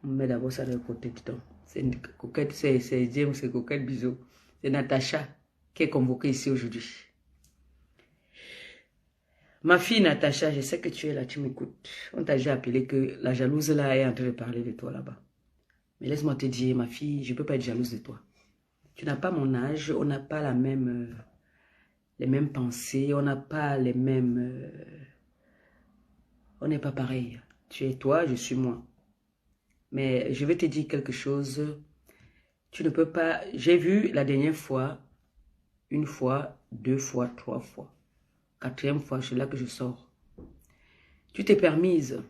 On met d'abord ça de côté, putain. C'est une coquette, c'est James, c'est coquette bisous. C'est Natacha qui est convoquée ici aujourd'hui. Ma fille Natacha, je sais que tu es là, tu m'écoutes. On t'a déjà appelé que la jalouse là est en train de parler de toi là-bas. Mais laisse-moi te dire, ma fille, je ne peux pas être jalouse de toi. Tu n'as pas mon âge, on n'a pas les mêmes pensées, on n'a pas les mêmes... on n'est pas pareil. Tu es toi, je suis moi. Mais je vais te dire quelque chose. Tu ne peux pas... J'ai vu la dernière fois, une fois, deux fois, trois fois. Quatrième fois, c'est là que je sors. Tu t'es permise.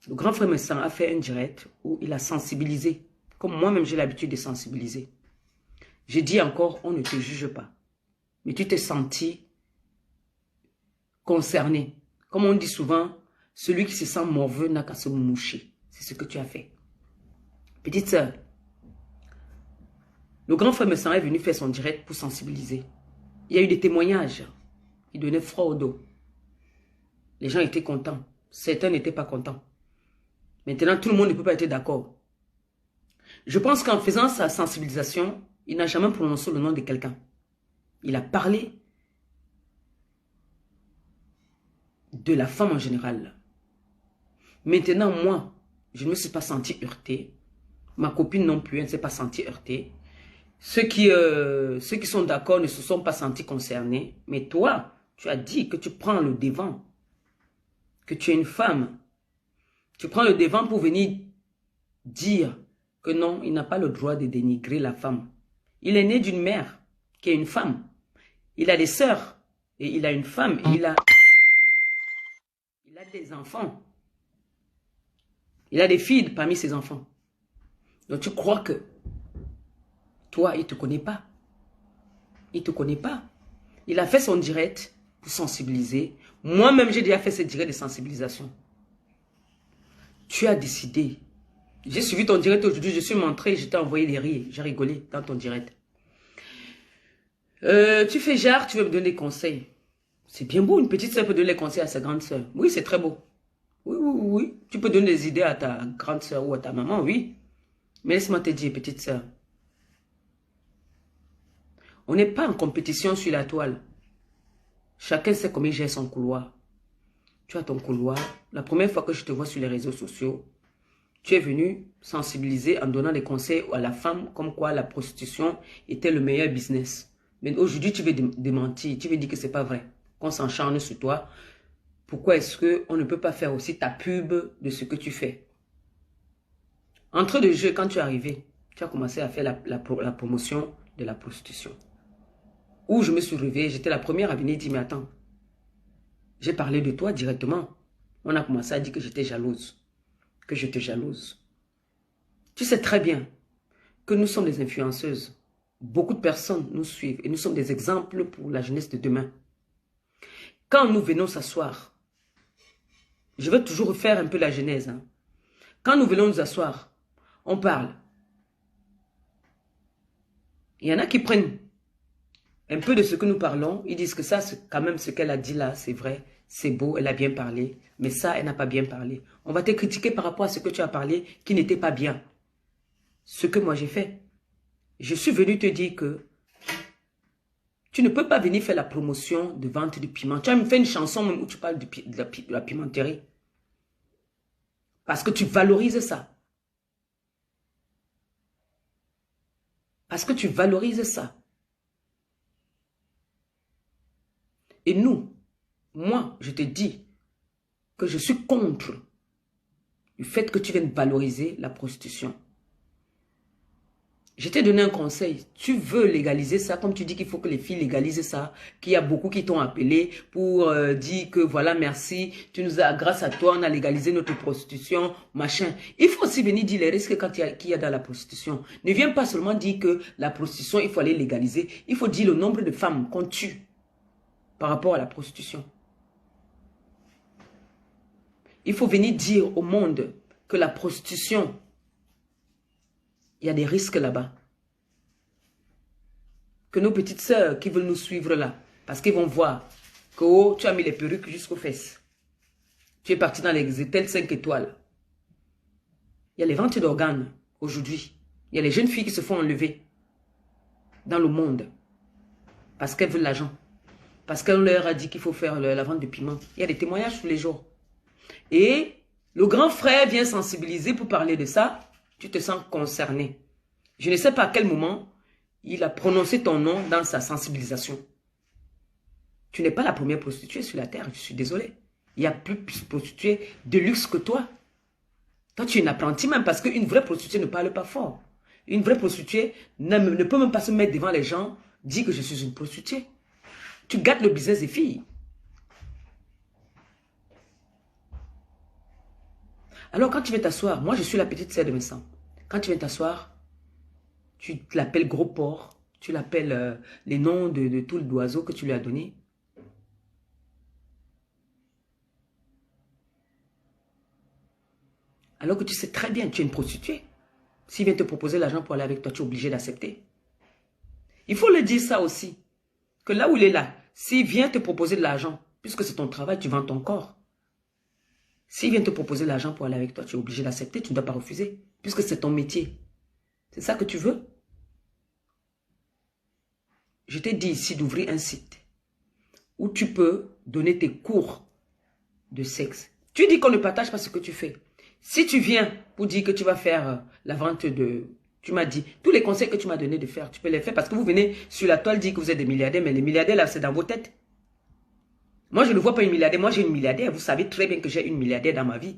Le grand frère Messan a fait un direct où il a sensibilisé. Comme moi-même, j'ai l'habitude de sensibiliser. J'ai dit encore, on ne te juge pas. Mais tu t'es senti concerné. Comme on dit souvent, celui qui se sent morveux n'a qu'à se moucher. C'est ce que tu as fait. Petite sœur, le grand frère Messan est venu faire son direct pour sensibiliser. Il y a eu des témoignages. Il donnait froid au dos. Les gens étaient contents. Certains n'étaient pas contents. Maintenant, tout le monde ne peut pas être d'accord. Je pense qu'en faisant sa sensibilisation, il n'a jamais prononcé le nom de quelqu'un. Il a parlé de la femme en général. Maintenant, moi, je ne me suis pas senti heurtée. Ma copine non plus, elle ne s'est pas sentie heurtée. Ceux qui sont d'accord ne se sont pas sentis concernés. Mais toi, tu as dit que tu prends le devant. Que tu es une femme. Tu prends le devant pour venir dire que non, il n'a pas le droit de dénigrer la femme. Il est né d'une mère qui est une femme. Il a des sœurs et il a une femme et il a des enfants. Il a des filles parmi ses enfants. Donc tu crois que toi, il ne te connaît pas. Il ne te connaît pas. Il a fait son direct pour sensibiliser. Moi-même, j'ai déjà fait ce direct de sensibilisation. Tu as décidé. J'ai suivi ton direct aujourd'hui, je suis montré, je t'ai envoyé des rires. J'ai rigolé dans ton direct. Tu fais genre, tu veux me donner des conseils. C'est bien beau, une petite soeur peut donner des conseils à sa grande soeur. Oui, c'est très beau. Oui, oui, oui, oui. Tu peux donner des idées à ta grande soeur ou à ta maman, oui. Mais laisse-moi te dire, petite soeur. On n'est pas en compétition sur la toile. Chacun sait comment il gère son couloir. Tu as ton couloir. La première fois que je te vois sur les réseaux sociaux, tu es venu sensibiliser en donnant des conseils à la femme comme quoi la prostitution était le meilleur business. Mais aujourd'hui, tu veux démentir. Tu veux dire que ce n'est pas vrai. Qu'on s'encharne sur toi. Pourquoi est-ce qu'on ne peut pas faire aussi ta pub de ce que tu fais? Entre deux jeux, quand tu es arrivé, tu as commencé à faire la promotion de la prostitution. Où je me suis réveillée, j'étais la première à venir dire, mais attends, j'ai parlé de toi directement. On a commencé à dire que j'étais jalouse, que je te jalouse. Tu sais très bien que nous sommes des influenceuses. Beaucoup de personnes nous suivent et nous sommes des exemples pour la jeunesse de demain. Quand nous venons s'asseoir, je vais toujours refaire un peu la genèse. Hein. Quand nous venons nous asseoir, on parle. Il y en a qui prennent un peu de ce que nous parlons. Ils disent que ça, c'est quand même ce qu'elle a dit là, c'est vrai, c'est beau, elle a bien parlé. Mais ça, elle n'a pas bien parlé. On va te critiquer par rapport à ce que tu as parlé qui n'était pas bien. Ce que moi j'ai fait. Je suis venu te dire que tu ne peux pas venir faire la promotion de vente de piment. Tu as même fait une chanson même où tu parles de la pimenterie. Parce que tu valorises ça. Parce que tu valorises ça. Et nous, moi, je te dis que je suis contre le fait que tu viennes valoriser la prostitution. Je t'ai donné un conseil. Tu veux légaliser ça, comme tu dis qu'il faut que les filles légalisent ça, qu'il y a beaucoup qui t'ont appelé pour dire que voilà, merci, tu nous as, grâce à toi, on a légalisé notre prostitution, machin. Il faut aussi venir dire les risques qu'il y a dans la prostitution. Ne viens pas seulement dire que la prostitution, il faut aller légaliser. Il faut dire le nombre de femmes qu'on tue par rapport à la prostitution. Il faut venir dire au monde que la prostitution, il y a des risques là-bas. Que nos petites sœurs qui veulent nous suivre là, parce qu'ils vont voir que oh, tu as mis les perruques jusqu'aux fesses. Tu es parti dans les hôtels 5 étoiles. Il y a les ventes d'organes aujourd'hui. Il y a les jeunes filles qui se font enlever dans le monde parce qu'elles veulent l'argent. Parce qu'on leur a dit qu'il faut faire la vente de piment. Il y a des témoignages tous les jours. Et le grand frère vient sensibiliser pour parler de ça. Tu te sens concerné. Je ne sais pas à quel moment il a prononcé ton nom dans sa sensibilisation. Tu n'es pas la première prostituée sur la terre, je suis désolé. Il y a plus de prostituées de luxe que toi. Toi, tu es une apprentie même parce qu'une vraie prostituée ne parle pas fort. Une vraie prostituée ne peut même pas se mettre devant les gens, dire que je suis une prostituée. Tu gâtes le business des filles. Alors, quand tu viens t'asseoir, moi, je suis la petite sœur de mes sangs. Quand tu viens t'asseoir, tu l'appelles gros porc, tu l'appelles les noms de tout l'oiseau que tu lui as donné. Alors que tu sais très bien, tu es une prostituée. S'il vient te proposer l'argent pour aller avec toi, tu es obligé d'accepter. Il faut le dire ça aussi. Que là où il est là, s'il vient te proposer de l'argent, puisque c'est ton travail, tu vends ton corps. S'il vient te proposer l'argent pour aller avec toi, tu es obligé d'accepter, tu ne dois pas refuser, puisque c'est ton métier. C'est ça que tu veux? Je t'ai dit ici d'ouvrir un site où tu peux donner tes cours de sexe. Tu dis qu'on ne partage pas ce que tu fais. Si tu viens pour dire que tu vas faire la vente de... Tu m'as dit, tous les conseils que tu m'as donné de faire, tu peux les faire parce que vous venez sur la toile dire que vous êtes des milliardaires, mais les milliardaires là, c'est dans vos têtes. Moi, je ne vois pas une milliardaire. Moi, j'ai une milliardaire. Vous savez très bien que j'ai une milliardaire dans ma vie.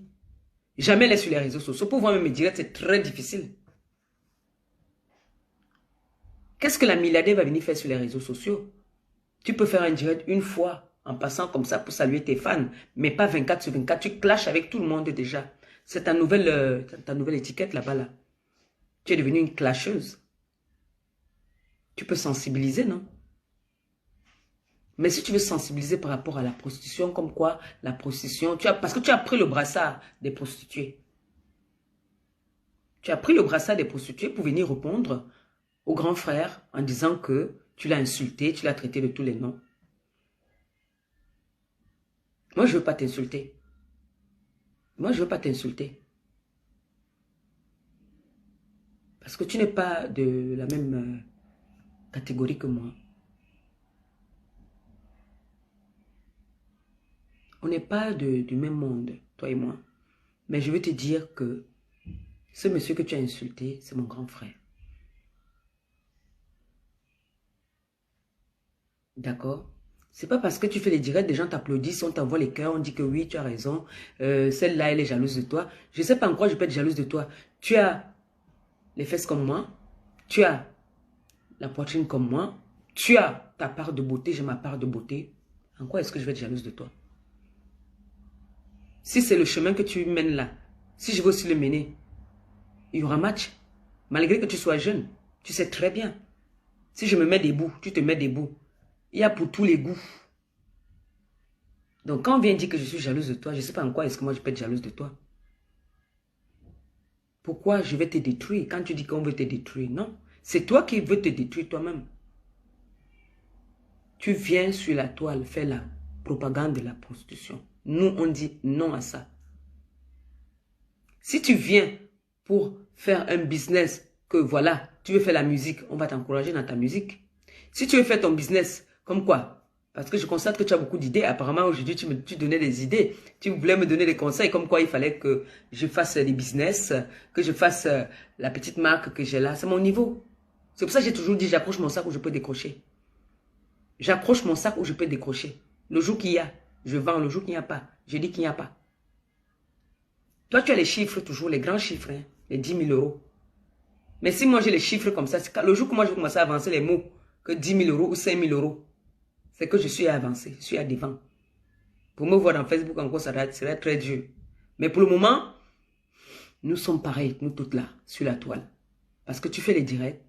Jamais elle est sur les réseaux sociaux. Pour voir mes directs, c'est très difficile. Qu'est-ce que la milliardaire va venir faire sur les réseaux sociaux? Tu peux faire un direct une fois en passant comme ça pour saluer tes fans, mais pas 24 sur 24. Tu clashes avec tout le monde déjà. C'est ta nouvelle étiquette là-bas. Là. Tu es devenue une clasheuse. Tu peux sensibiliser, non? Mais si tu veux sensibiliser par rapport à la prostitution, comme quoi la prostitution, parce que tu as pris le brassard des prostituées. Tu as pris le brassard des prostituées pour venir répondre au grand frère en disant que tu l'as insulté, tu l'as traité de tous les noms. Moi, je ne veux pas t'insulter. Moi, je ne veux pas t'insulter. Parce que tu n'es pas de la même catégorie que moi. On n'est pas du même monde, toi et moi. Mais je veux te dire que ce monsieur que tu as insulté, c'est mon grand frère. D'accord? C'est pas parce que tu fais les directs, des gens t'applaudissent, on t'envoie les cœurs, on dit que oui, tu as raison. Celle-là, elle est jalouse de toi. Je ne sais pas en quoi je peux être jalouse de toi. Tu as les fesses comme moi. Tu as la poitrine comme moi. Tu as ta part de beauté, j'ai ma part de beauté. En quoi est-ce que je vais être jalouse de toi? Si c'est le chemin que tu mènes là, si je veux aussi le mener, il y aura match. Malgré que tu sois jeune, tu sais très bien. Si je me mets debout, tu te mets debout. Il y a pour tous les goûts. Donc quand on vient dire que je suis jalouse de toi, je ne sais pas en quoi est-ce que moi je peux être jalouse de toi. Pourquoi je vais te détruire quand tu dis qu'on veut te détruire? Non, c'est toi qui veux te détruire toi-même. Tu viens sur la toile faire la propagande de la prostitution. Nous, on dit non à ça. Si tu viens pour faire un business, que voilà, tu veux faire la musique, on va t'encourager dans ta musique. Si tu veux faire ton business, comme quoi? Parce que je constate que tu as beaucoup d'idées. Apparemment, aujourd'hui, tu donnais des idées. Tu voulais me donner des conseils, comme quoi il fallait que je fasse des business, que je fasse la petite marque que j'ai là. C'est mon niveau. C'est pour ça que j'ai toujours dit, j'accroche mon sac où je peux décrocher. J'accroche mon sac où je peux décrocher. Le jour qu'il y a, je vends. Le jour qu'il n'y a pas, je dis qu'il n'y a pas. Toi, tu as les chiffres toujours, les grands chiffres, hein, les 10 000 euros. Mais si moi j'ai les chiffres comme ça, le jour que moi je vais commencer à avancer les mots, que 10 000 euros ou 5 000 euros, c'est que je suis avancé, je suis à devant. Pour me voir dans Facebook encore, ça serait très dur. Mais pour le moment, nous sommes pareils, nous toutes là, sur la toile. Parce que tu fais les directs.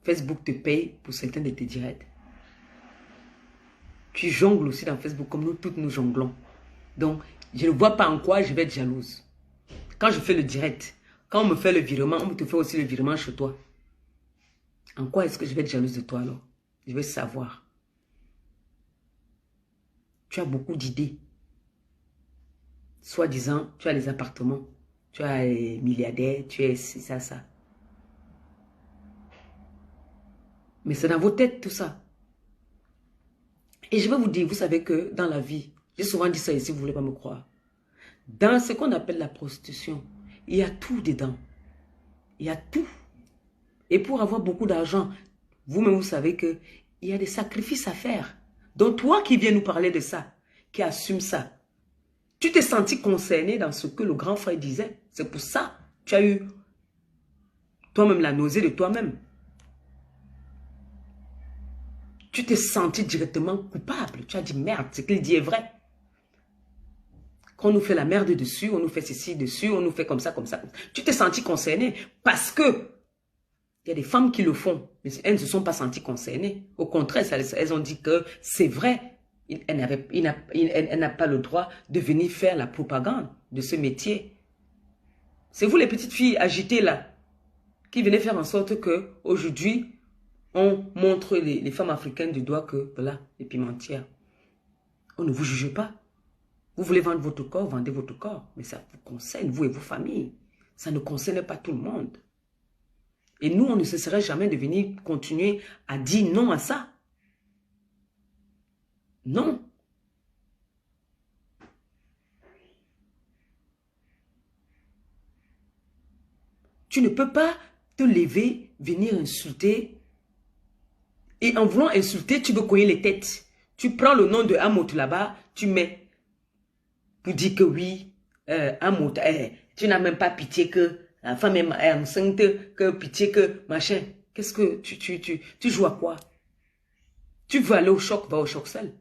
Facebook te paye pour certains de tes directs. Tu jongles aussi dans Facebook comme nous toutes nous jonglons. Donc, je ne vois pas en quoi je vais être jalouse. Quand je fais le direct, quand on me fait le virement, on te fait aussi le virement chez toi. En quoi est-ce que je vais être jalouse de toi alors? Je veux savoir. Tu as beaucoup d'idées. Soi-disant, tu as les appartements. Tu es milliardaire, tu es ça, ça. Mais c'est dans vos têtes tout ça. Et je vais vous dire, vous savez que dans la vie, j'ai souvent dit ça ici, vous ne voulez pas me croire. Dans ce qu'on appelle la prostitution, il y a tout dedans. Il y a tout. Et pour avoir beaucoup d'argent, vous-même vous savez qu'il y a des sacrifices à faire. Donc toi qui viens nous parler de ça, qui assume ça, tu t'es senti concerné dans ce que le grand frère disait. C'est pour ça que tu as eu toi-même la nausée de toi-même. Tu t'es senti directement coupable. Tu as dit merde, ce qu'il dit est vrai. Qu'on nous fait la merde dessus, on nous fait ceci dessus, on nous fait comme ça, comme ça. Tu t'es senti concerné parce que il y a des femmes qui le font, mais elles ne se sont pas senties concernées. Au contraire, elles ont dit que c'est vrai. Elle n'a pas le droit de venir faire la propagande de ce métier. C'est vous les petites filles agitées là, qui venez faire en sorte que aujourd'hui on montre les femmes africaines du doigt que, voilà, les pimentières. On ne vous juge pas. Vous voulez vendre votre corps, vendez votre corps. Mais ça vous concerne, vous et vos familles. Ça ne concerne pas tout le monde. Et nous, on ne cesserait jamais de venir continuer à dire non à ça. Non. Tu ne peux pas te lever, venir insulter. Et en voulant insulter, tu veux cogner les têtes. Tu prends le nom de Amout là-bas, tu mets pour dire que oui, Amout, tu n'as même pas pitié que la femme est enceinte, que pitié que machin. Qu'est-ce que tu joues à quoi? Tu veux aller au choc, va au choc seul.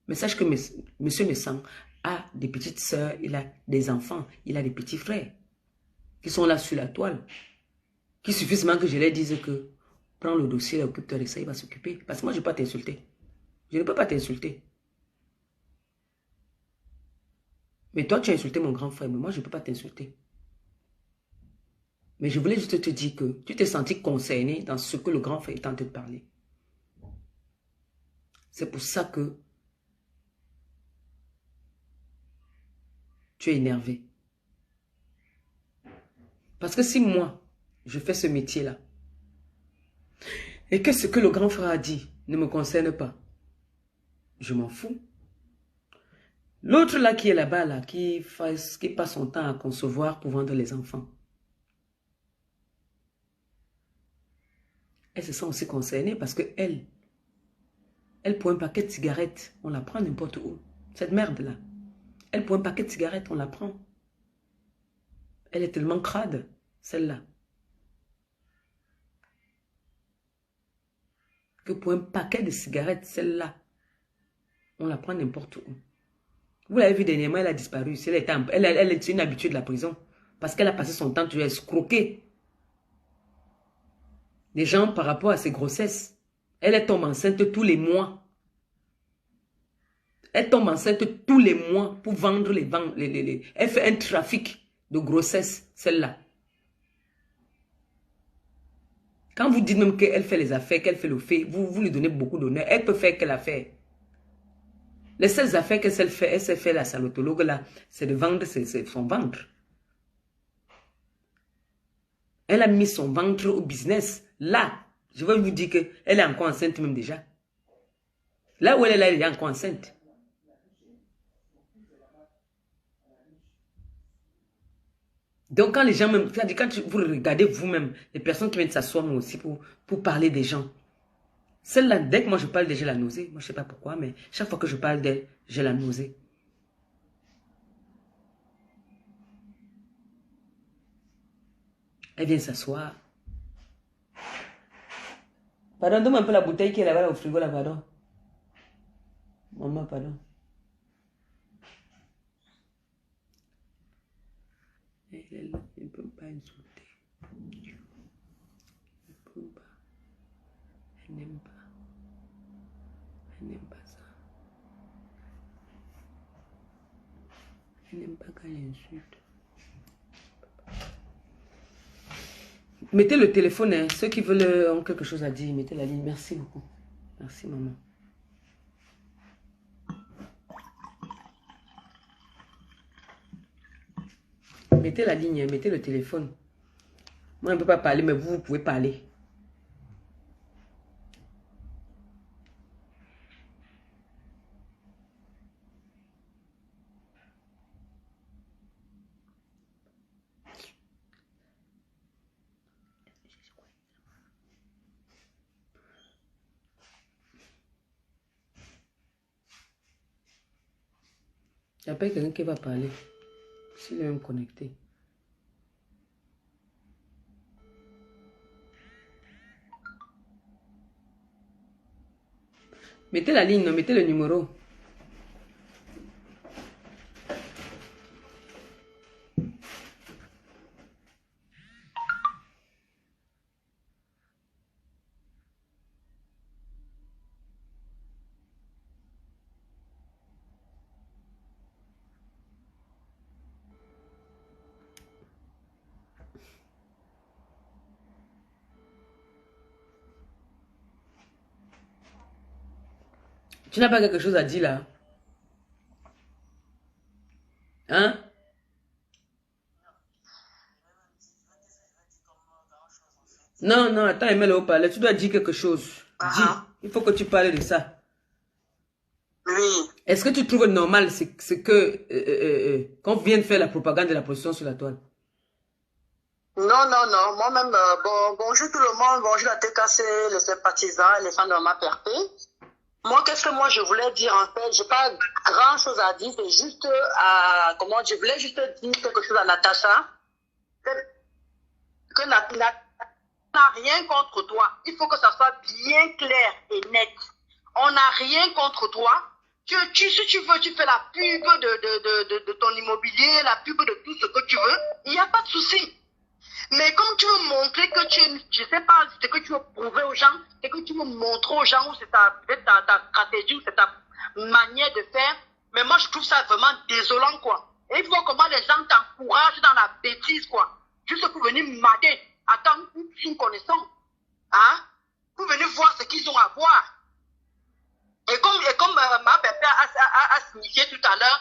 Mais sache que Monsieur Messang a des petites sœurs, il a des enfants, il a des petits frères qui sont là sur la toile. Qui suffit seulement que je leur dise que prends le dossier, occupe-toi de ça, il va s'occuper. Parce que moi, je ne peux pas t'insulter. Je ne peux pas t'insulter. Mais toi, tu as insulté mon grand frère, mais moi, je ne peux pas t'insulter. Mais je voulais juste te dire que tu t'es senti concerné dans ce que le grand frère est en train de parler. C'est pour ça que tu es énervé. Parce que si moi, je fais ce métier-là, et que ce que le grand frère a dit ne me concerne pas, je m'en fous. L'autre là qui est là-bas, là, qui passe son temps à concevoir pour vendre les enfants, elle se sent aussi concernée parce qu'elle, elle pour un paquet de cigarettes, on la prend n'importe où. Cette merde-là, elle pour un paquet de cigarettes, on la prend. Elle est tellement crade, celle-là, que pour un paquet de cigarettes, celle-là, on la prend n'importe où. Vous l'avez vu dernièrement, elle a disparu. Elle est une habituée de la prison. Parce qu'elle a passé son temps à escroquer les gens par rapport à ses grossesses. Elle tombe enceinte tous les mois. Elle tombe enceinte tous les mois pour vendre Elle fait un trafic de grossesse, celle-là. Quand vous dites même qu'elle fait les affaires, qu'elle fait le fait, vous lui donnez beaucoup d'honneur. Elle peut faire quelle affaire? Les seules affaires qu'elle sait faire, elle sait faire la salotologue là, c'est de vendre son ventre. Elle a mis son ventre au business. Là, je vais vous dire qu'elle est encore enceinte même déjà. Là où elle est là, elle est encore enceinte. Donc quand les gens même, quand vous regardez vous-même, les personnes qui viennent s'asseoir aussi pour parler des gens. Celle-là, dès que moi je parle d'elle, j'ai la nausée. Moi je ne sais pas pourquoi, mais chaque fois que je parle d'elle, j'ai la nausée. Elle vient s'asseoir. Pardon, donne-moi un peu la bouteille qui est là-bas au frigo, là, pardon. Maman, pardon. Elle ne peut pas insulter. Elle ne peut pas. Elle n'aime pas. Elle n'aime pas ça. Elle n'aime pas quand elle insulte. Mettez le téléphone, hein. Ceux qui veulent ont quelque chose à dire, mettez la ligne. Merci beaucoup. Merci, maman. Mettez la ligne, mettez le téléphone. Moi, je ne peux pas parler, mais vous pouvez parler. J'appelle quelqu'un qui va parler. S'il est même connecté. Mettez la ligne, mettez le numéro. Tu n'as pas quelque chose à dire là? Hein? Non, non, attends, Emile au parler. Tu dois dire quelque chose. Dis. Il faut que tu parles de ça. Oui. Est-ce que tu trouves normal c'est que qu'on vienne faire la propagande de la prostitution sur la toile? Non, non, non. Moi-même, bonjour tout le monde, bonjour la TKC, les sympathisants, les fans de ma PRP. Moi, qu'est-ce que moi je voulais dire en fait? J'ai pas grand chose à dire, c'est juste je voulais juste dire quelque chose à Natacha. Que Natacha n'a rien contre toi. Il faut que ça soit bien clair et net. On n'a rien contre toi. Si tu veux, tu fais la pub de ton immobilier, la pub de tout ce que tu veux. Il n'y a pas de souci. Mais comme tu veux montrer que je sais pas, c'est que tu veux prouver aux gens, c'est que tu veux montrer aux gens où c'est ta stratégie, où c'est ta manière de faire. Mais moi, je trouve ça vraiment désolant, quoi. Et il faut comment les gens t'encouragent dans la bêtise, quoi. Juste pour venir mater, attendre une connaissance. Hein? Pour venir voir ce qu'ils ont à voir. Et comme ma pépère a signifié tout à l'heure,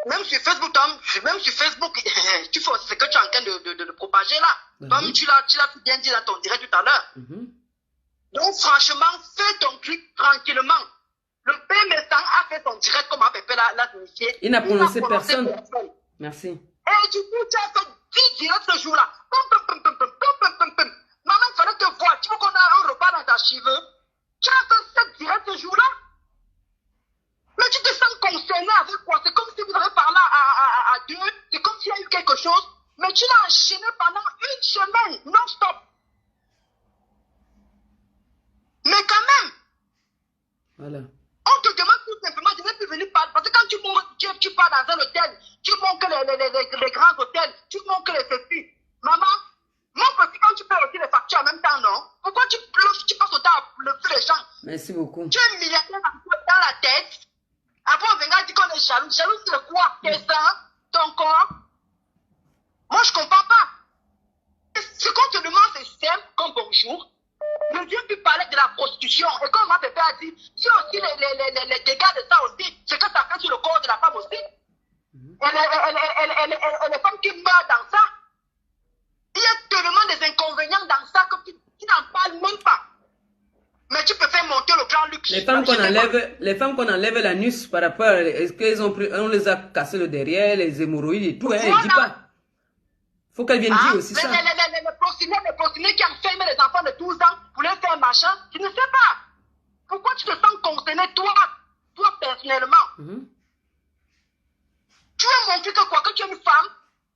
même sur Facebook, tu fais ce que tu es en train de propager là. Comme tu l'as bien dit dans ton direct tout à l'heure. Donc franchement, fais ton truc tranquillement. Le père Messan a fait son direct comme ma pépère l'a signifié. Il n'a prononcé personne. Merci. Et du coup, tu as fait 10 directs ce jour-là. Maman, il fallait te voir. Tu veux qu'on a un repas dans ta cheveux? Tu as fait 7 directs ce jour-là. Mais tu te sens concerné avec quoi? C'est comme si vous avez parlé à deux. C'est comme s'il y a eu quelque chose. Mais tu l'as enchaîné pendant une semaine, non-stop. Mais quand même. Voilà. On te demande tout simplement de ne plus venir parler. Parce que quand tu pars dans un hôtel, tu montres les grands hôtels, tu montres les ceci. Maman, mon petit, quand tu payes aussi les factures en même temps, non? Pourquoi tu passes autant à bluffer les gens? Merci beaucoup. Tu es milliardaire dans la tête. Après, on vient dire qu'on est jaloux. Jaloux, c'est quoi? Tes seins, ton corps? Moi, je comprends pas. Ce qu'on te demande, c'est simple comme bonjour. Ne viens plus parler de la prostitution. Et comme ma pépé a dit, c'est aussi les dégâts de ça aussi. Ce que ça fait sur le corps de la femme aussi. Les femmes qui meurent dans ça. Il y a tellement des inconvénients dans ça que tu n'en parles même pas. Mais tu peux faire monter le grand luxe. Les femmes qu'on enlève l'anus par rapport à... Est-ce qu'ils ont pris... On les a cassé le derrière, les hémorroïdes et tout. Voilà. Elle ne dit pas. Faut qu'elle vienne dire aussi ça. Les prostituées qui enferment les enfants de 12 ans pour leur faire machin, tu ne sais pas. Pourquoi tu te sens concerné, toi personnellement? Tu veux montrer que quoi? Que tu es une femme?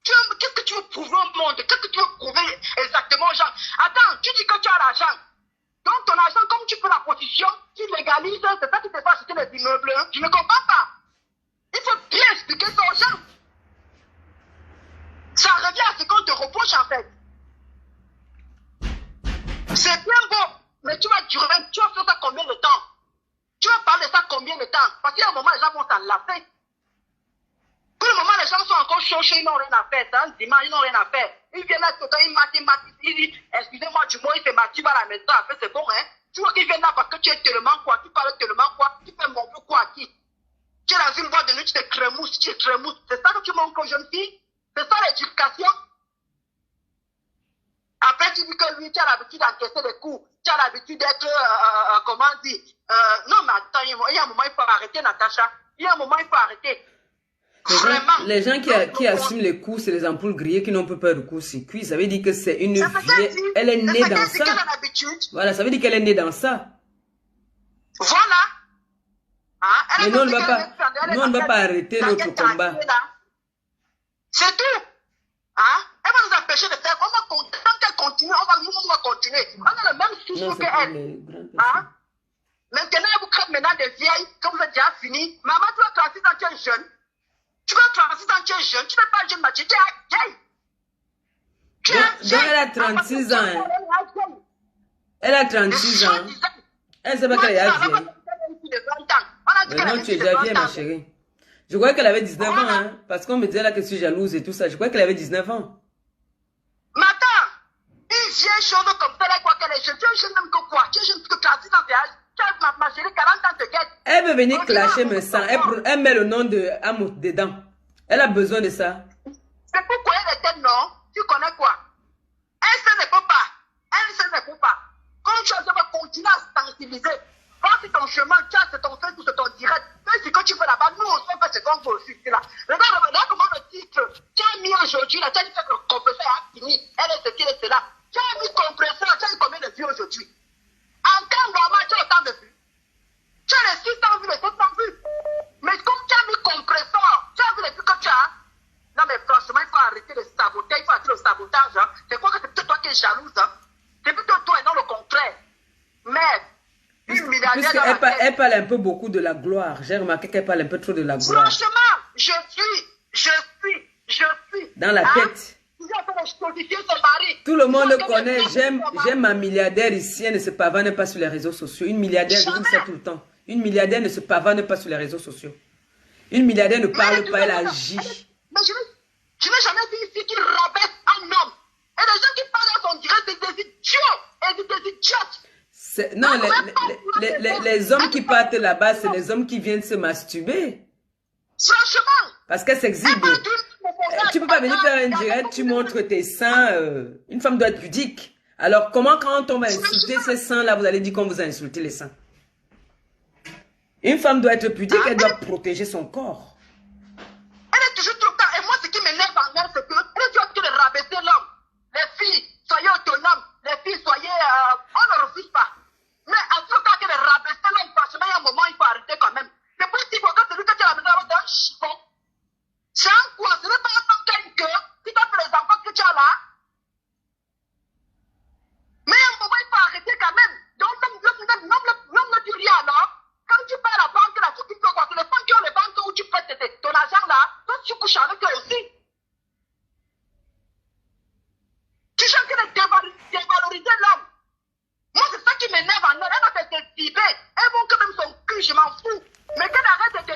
Qu'est-ce que tu veux prouver au monde? Qu'est-ce que tu veux prouver exactement aux gens? Attends, tu dis que tu as l'argent. Donc ton argent, comme tu fais la prostitution, tu légalises, c'est ça qui te fait acheter les immeubles. Tu ne comprends pas. Il faut bien expliquer ça aux gens. Ça revient à ce qu'on te reproche en fait. C'est bien beau, mais tu vas faire ça combien de temps? Tu vas parler de ça combien de temps? Parce qu'il y a un moment, les gens vont s'en lasser. Pour le moment, les gens sont encore chauds, ils n'ont rien à faire. C'est un dimanche, ils n'ont rien à faire. Ils viennent là, ils matent, ils disent, excusez-moi, du moins, il fait ma, tu vas à la maison, après c'est bon, hein. Tu vois qu'ils viennent là parce que tu es tellement quoi, tu parles tellement quoi, tu fais montrer quoi à qui? Tu es dans une boîte de nuit, tu te crémousses, c'est ça que tu montres aux jeunes filles? C'est ça l'éducation. Après, tu dis que lui, tu as l'habitude d'encaisser des coups. Tu as l'habitude d'être, comment dire, non, mais attends, il y a un moment, il faut arrêter, Natacha. Il y a un moment, il faut arrêter. Les gens qui assument les coups, c'est les ampoules grillées qui n'ont pas peur de court-circuit. Ça veut dire que c'est une vieille... Elle est née dans ça. Voilà, ça veut dire qu'elle est née dans ça. Voilà. Hein? Mais nous, on ne va pas arrêter notre combat. C'est tout. Hein? Elle va nous empêcher de faire. Tant qu'elle continue, on va continuer. On a le même souffle qu'elle. Hein? Maintenant, vous craignez maintenant des vieilles, comme vous avez déjà fini. Maman, tu as 36 ans, tu es jeune. Tu as 36 ans, tu es jeune. Tu n'es pas jeune, mais tu es vieille. Donc, elle a 36 ans. Hein? Elle a 36 ans. Elle ne sait pas qu'elle est vieille. Mais non, tu es déjà vieille, ma chérie. Je croyais qu'elle avait 19 ans, hein, parce qu'on me disait là que je suis jalouse et tout ça. Je croyais qu'elle avait 19 ans. Mais attends, une vieille chose comme ça, elle croit qu'elle est jeune. Tu es jeune même que quoi? Tu es jeune que 36 ans, tu as ma chérie, 40 ans, te guette. Elle veut venir clasher me sang. Elle met le nom de Amout dedans. Elle a besoin de ça. C'est pourquoi elle était non. Tu connais quoi? Elle ne se peut pas. Elle ne se peut pas. Comme tu vas continuer à sensibiliser. Si ton chemin, c'est ton fait ou c'est ton direct. Mais ce que tu fais là-bas, nous aussi, on fait ce qu'on veut aussi. Regarde comment le titre, tu as mis aujourd'hui, tu as dit que le compresseur a fini. Elle est ce qu'il est cela. Tu as mis compresseur, tu as mis combien de vues aujourd'hui? En temps normal, tu as autant de vues. Tu as les 600 vues, les 700 vues. Mais comme tu as mis compresseur, tu as vu les vues que tu as. Non, mais franchement, il faut arrêter de saboter, il faut arrêter le sabotage. Hein. C'est quoi que c'est plutôt toi qui es jalouse. Hein. C'est plutôt toi et non le contraire. Merde. Puisqu'elle parle un peu beaucoup de la gloire. J'ai remarqué qu'elle parle un peu trop de la gloire. Franchement, je suis. Dans la tête. Tout le monde le connaît. J'aime ma milliardaire ici. Elle ne se pavane pas sur les réseaux sociaux. Une milliardaire, je dis ça tout le temps. Une milliardaire ne se pavane pas sur les réseaux sociaux. Une milliardaire ne parle pas, elle agit. Mais je n'ai jamais vu ici qu'il rabaisse un homme. Et les gens qui parlent à son direct, c'est des idiots et des idiotes. Non, les hommes qui partent là-bas, c'est les hommes qui viennent se masturber. Franchement. Parce qu'elles s'exhibent. Tu ne peux pas venir faire un direct, tu montres tes seins. Une femme doit être pudique. Alors, comment quand on va insulter ces seins-là, vous allez dire qu'on vous a insulté les seins? Une femme doit être pudique, elle doit protéger son corps. Elle est toujours trop tard. Et moi, ce qui m'énerve en elle, c'est qu'elle doit que de rabaisser l'homme. Les filles, soyez autonomes. Les filles, soyez... on ne refuse pas. Mais à ce temps que de rabaisser l'homme, franchement, il y a un moment, il faut arrêter quand même. C'est possible que celui que tu as la maison dans un chiffon. C'est un quoi? Ce n'est pas un temps qu'un cœur. Si tu as fait les enfants que tu as là. Mais à un moment, il faut arrêter quand même. Donc, l'homme ne dit rien alors. Quand tu payes la banque, là, tu peux quoi? C'est les banques qui ont les banques où tu prêtes ton argent là. Toi, tu couches avec eux aussi. Tu cherches de dévaloriser l'homme. Moi, c'est ça qui m'énerve en elle. Elle a fait des tibets. Elles vont quand même son cul, je m'en fous. Mais qu'elle arrête de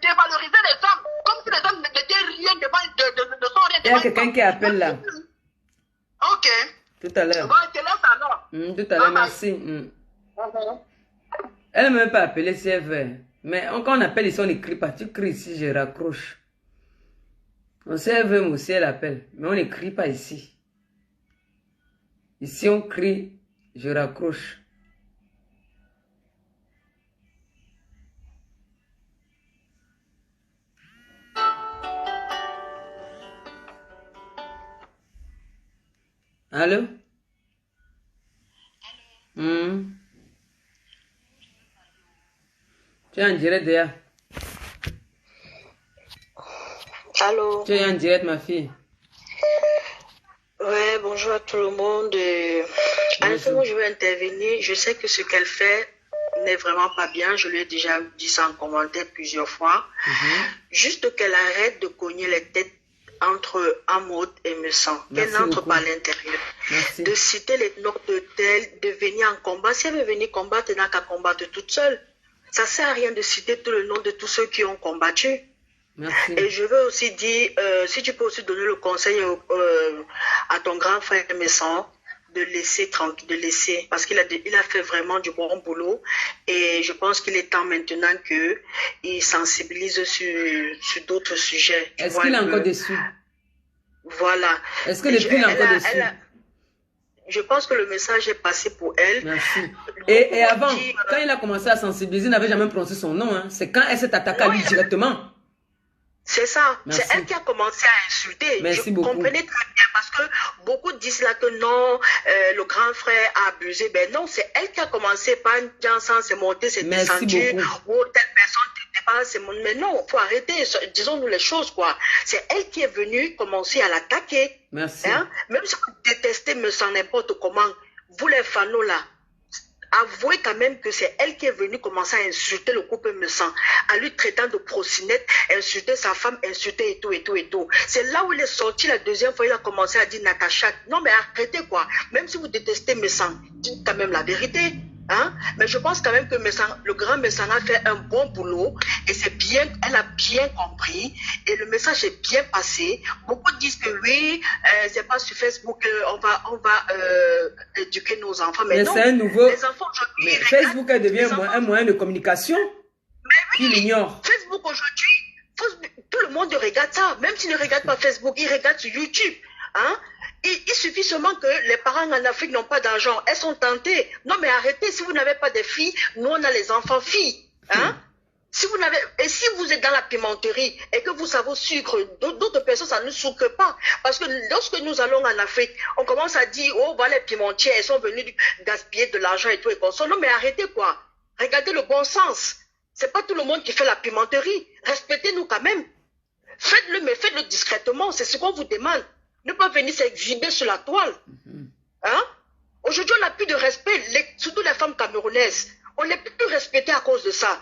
dévaloriser les hommes. Comme si les hommes n'étaient rien devant, ne sont rien devant. Il y a quelqu'un qui appelle là. Ok. Tout à l'heure. Bon, je te laisse alors. Tout à l'heure, merci. Elle ne m'a même pas appelé si elle veut. Mais quand on appelle ici, on n'écrit pas. Tu cries ici, je raccroche. On sait elle veut, moi aussi, elle appelle. Mais on n'écrit pas ici. Ici, on crie, je raccroche. Allô? Tu es en direct déjà. Allô? Tu es en direct, ma fille. Ouais, bonjour à tout le monde. À l'instant où je vais intervenir, je sais que ce qu'elle fait n'est vraiment pas bien. Je lui ai déjà dit ça en commentaire plusieurs fois. Juste qu'elle arrête de cogner les têtes entre Amout et Messan. Qu'elle n'entre pas à l'intérieur. De citer les noms de tel, de venir en combat. Si elle veut venir combattre, elle n'a qu'à combattre toute seule. Ça ne sert à rien de citer tout le nom de tous ceux qui ont combattu. Merci. Et je veux aussi dire, si tu peux aussi donner le conseil à ton grand frère Messan, de laisser tranquille, de laisser, parce qu'il a fait vraiment du bon boulot et je pense qu'il est temps maintenant qu'il sensibilise sur d'autres sujets. Est-ce qu'il est encore déçu? Voilà. Est-ce que depuis il est encore déçu? Je pense que le message est passé pour elle. Merci. Et avant, quand il a commencé à sensibiliser, il n'avait jamais prononcé son nom. Hein. C'est quand elle s'est attaquée à lui directement. C'est ça. C'est elle qui a commencé à insulter. Merci beaucoup. Comprenez très bien parce que beaucoup disent là que non, le grand frère a abusé. Ben non, c'est elle qui a commencé par un dansant, c'est monté, c'est descendu. Ou telle personne t'était pas, c'est mon. Mais non, faut arrêter. Disons-nous les choses quoi. C'est elle qui est venue commencer à l'attaquer. Merci. Hein? Même si vous détestez me sans n'importe comment, vous les fanos là. Avouez quand même que c'est elle qui est venue commencer à insulter le couple Messan, à lui traitant de proxénète, insulter sa femme, insulter et tout, et tout, et tout. C'est là où il est sorti la deuxième fois, il a commencé à dire Natacha, non mais arrêtez quoi, même si vous détestez Messan, dites quand même la vérité. Hein? Mais je pense quand même que le grand Messan a fait un bon boulot et elle a bien compris et le message est bien passé. Beaucoup disent que oui, c'est pas sur Facebook, on va éduquer nos enfants. Mais non, c'est un nouveau. Les enfants aujourd'hui, Facebook devient un moyen de communication. Mais oui, ignore. Facebook aujourd'hui, tout le monde regarde ça. Même s'ils ne regardent pas Facebook, ils regardent sur YouTube. Hein? Il suffit seulement que les parents en Afrique n'ont pas d'argent. Elles sont tentées. Non, mais arrêtez, si vous n'avez pas de filles, nous on a les enfants filles. Hein? Si vous êtes dans la pimenterie et que vous savez sucre, d'autres personnes, ça ne sucre pas. Parce que lorsque nous allons en Afrique, on commence à dire, oh, voilà, les pimentiers, elles sont venues gaspiller de l'argent et tout et comme ça. Non, mais arrêtez quoi. Regardez le bon sens. C'est pas tout le monde qui fait la pimenterie. Respectez-nous quand même. Faites-le, mais faites-le discrètement. C'est ce qu'on vous demande. Ne pas venir s'exhiber sur la toile. Hein? Aujourd'hui, on n'a plus de respect, surtout les femmes camerounaises. On n'est plus respecté à cause de ça.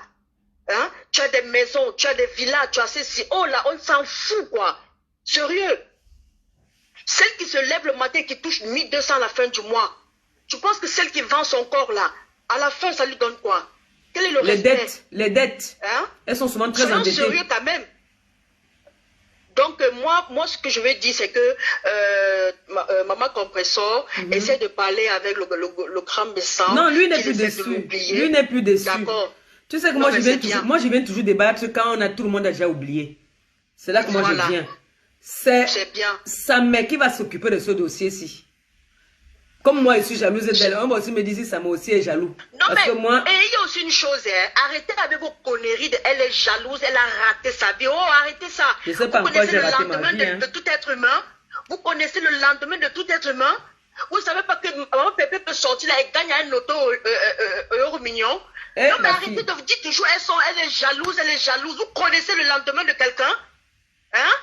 Hein? Tu as des maisons, tu as des villas, tu as ceci. Oh là, on s'en fout, quoi. Sérieux. Celle qui se lève le matin et qui touche 1200 à la fin du mois, tu penses que celle qui vend son corps là, à la fin, ça lui donne quoi? Quel est le respect? Les dettes. Hein? Elles sont souvent très endettées. Sérieux quand même. Donc, moi, ce que je veux dire, c'est que Maman Compressor essaie de parler avec le grand Messan. Non, lui n'est plus déçu. Lui n'est plus déçu. D'accord. Tu sais que moi, je viens toujours débattre quand tout le monde a déjà oublié. C'est là que moi, je viens. C'est bien. sa mère qui va s'occuper de ce dossier-ci. Comme moi, je suis jalouse d'elle. On va aussi me dire si ça m'a aussi est jaloux. Non, parce mais que moi... et il y a aussi une chose, hein. Arrêtez avec vos conneries. Elle est jalouse, elle a raté sa vie. Oh, arrêtez ça. Je sais pas pourquoi j'ai raté ma vie. De tout être humain. Vous connaissez le lendemain de tout être humain. Vous ne savez pas que maman Pépé peut sortir là et gagner un auto euro million. Non, mais arrêtez de vous dire toujours, elle est jalouse. Vous connaissez le lendemain de quelqu'un? Hein?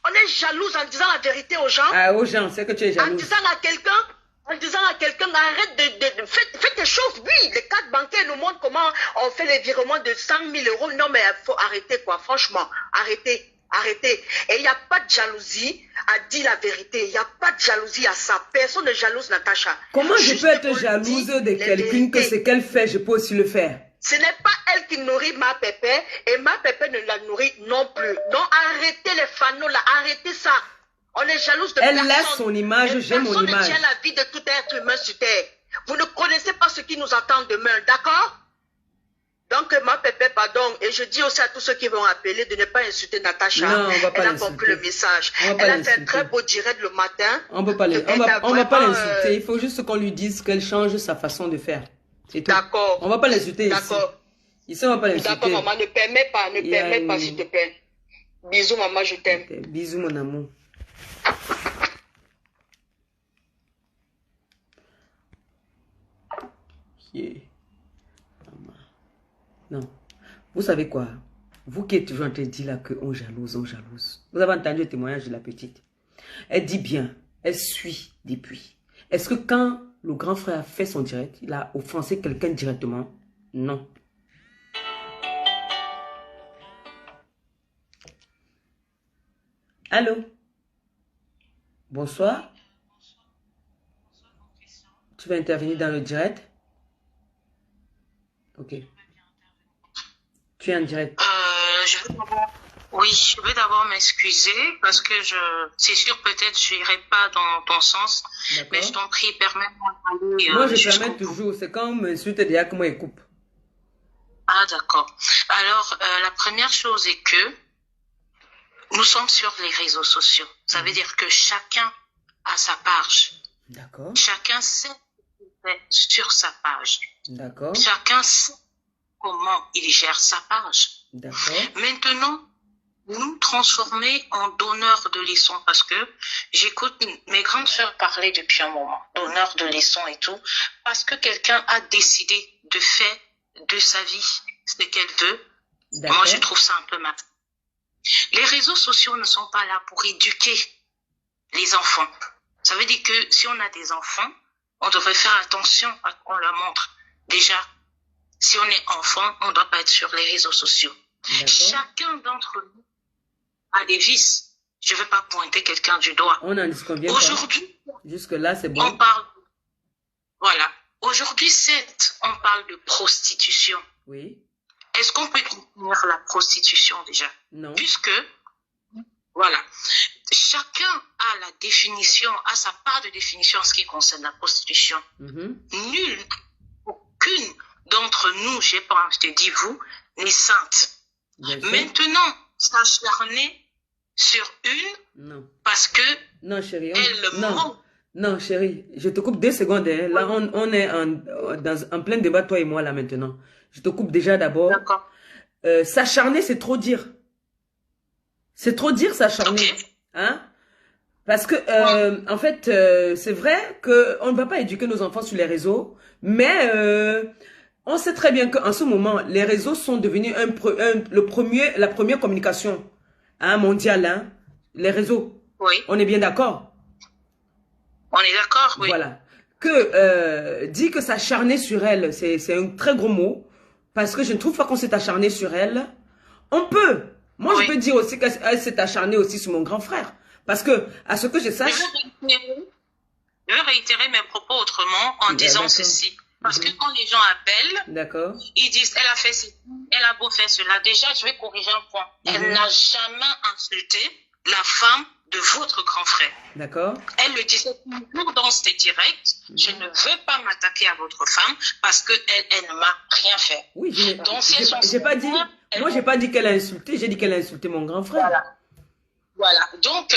On est jalouse en disant la vérité aux gens. Ah, aux gens, c'est que tu es jalouse. En disant à quelqu'un, arrête faites des choses. Oui, les cartes bancaires nous montrent comment on fait les virements de 100 000 euros. Non, mais il faut arrêter, quoi. Franchement, arrêtez. Et il n'y a pas de jalousie à dire la vérité. Il n'y a pas de jalousie à ça. Personne ne jalouse, Natacha. Comment je peux être jalouse de quelqu'un que ce qu'elle fait, je peux aussi le faire? Ce n'est pas elle qui nourrit ma Pépé et ma Pépé ne la nourrit non plus. Donc arrêtez les fanos là, arrêtez ça. On est jalouse de personne. Elle laisse son image, j'aime mon image. Personne ne tient la vie de tout être humain sur terre. Vous ne connaissez pas ce qui nous attend demain, d'accord? Donc, ma Pépé, pardon. Et je dis aussi à tous ceux qui vont appeler de ne pas insulter Natacha. Non, on va pas Elle a compris le message. Elle a fait un très beau direct le matin. On ne va pas l'insulter. Il faut juste qu'on lui dise qu'elle change sa façon de faire. D'accord. On ne va pas l'insulter ici. D'accord. Ici, on ne va pas l'insulter. D'accord, maman. Ne permets pas, s'il te plaît. Bisous, maman, je t'aime. Okay. Bisous, mon amour. Yeah. Non. Vous savez quoi? Vous qui êtes toujours en train de dire là qu'on jalouse, on jalouse. Vous avez entendu le témoignage de la petite. Elle dit bien, elle suit depuis. Est-ce que quand le grand frère a fait son direct, il a offensé quelqu'un directement? Non. Allô? Bonsoir. Tu vas intervenir dans le direct? Ok. Tu es en direct. Je veux savoir. Oui, je veux d'abord m'excuser parce que c'est sûr, peut-être je n'irai pas dans ton sens, mais je D'accord? t'en prie, permets-moi d'aller Moi, je jusqu'au permets bout. toujours. C'est quand on m'insulte déjà que moi, il coupe. Ah, d'accord. Alors, la première chose est que nous sommes sur les réseaux sociaux. Ça veut dire que chacun a sa page. D'accord? Chacun sait ce qu'il fait sur sa page. D'accord? Chacun sait comment il gère sa page. D'accord? Maintenant, nous transformer en donneurs de leçons parce que j'écoute mes grandes sœurs parler depuis un moment, donneurs de leçons et tout, parce que quelqu'un a décidé de faire de sa vie ce qu'elle veut. Moi, je D'accord? trouve ça un peu mal. Les réseaux sociaux ne sont pas là pour éduquer les enfants. Ça veut dire que si on a des enfants, on devrait faire attention à ce qu'on leur montre. Déjà, si on est enfant, on ne doit pas être sur les réseaux sociaux. D'accord? Chacun d'entre nous a des vices. Je ne veux pas pointer quelqu'un du doigt. On n'en disconvient pas. Aujourd'hui, Jusque-là, c'est on bon. parle, voilà. Aujourd'hui, on parle de prostitution. Oui? Est-ce qu'on peut définir la prostitution déjà? Non? Puisque, voilà, chacun a la définition, a sa part de définition en ce qui concerne la prostitution. Nulle, aucune d'entre nous, j'ai pas envie de dire vous, n'est sainte. Bien sûr. Maintenant, s'acharner sur une Non. parce que Non, chérie. elle Non. ment. Non, chérie. Je te coupe 2 secondes. Hein. Là, on est en plein débat, toi et moi, là, maintenant. Je te coupe déjà d'abord. D'accord. S'acharner, c'est trop dire. C'est trop dire, s'acharner. Ok. Hein? Parce que, en fait, c'est vrai qu'on ne va pas éduquer nos enfants sur les réseaux, mais on sait très bien qu'en ce moment, les réseaux sont devenus la première communication mondiale. Hein? Les réseaux. Oui. On est bien d'accord? On est d'accord, oui. Voilà. Que dire que s'acharner sur elle, c'est un très gros mot, parce que je ne trouve pas qu'on s'est acharné sur elle. On peut. Moi, Oui. je peux dire aussi qu'elle s'est acharnée aussi sur mon grand frère. Parce que, à ce que je sache... Je vais réitérer mes propos autrement en disant ceci. Parce que quand les gens appellent, D'accord. ils disent, elle a fait ceci, elle a beau faire cela. Déjà, je vais corriger un point. Elle n'a jamais insulté la femme de votre grand frère. D'accord. Elle le disait toujours dans ses directs, je ne veux pas m'attaquer à votre femme parce qu'elle ne m'a rien fait. Oui, Donc, si elles sont j'ai pas dit... Moi, j'ai pas dit qu'elle a insulté, j'ai dit qu'elle a insulté mon grand frère. Voilà. Voilà. Donc,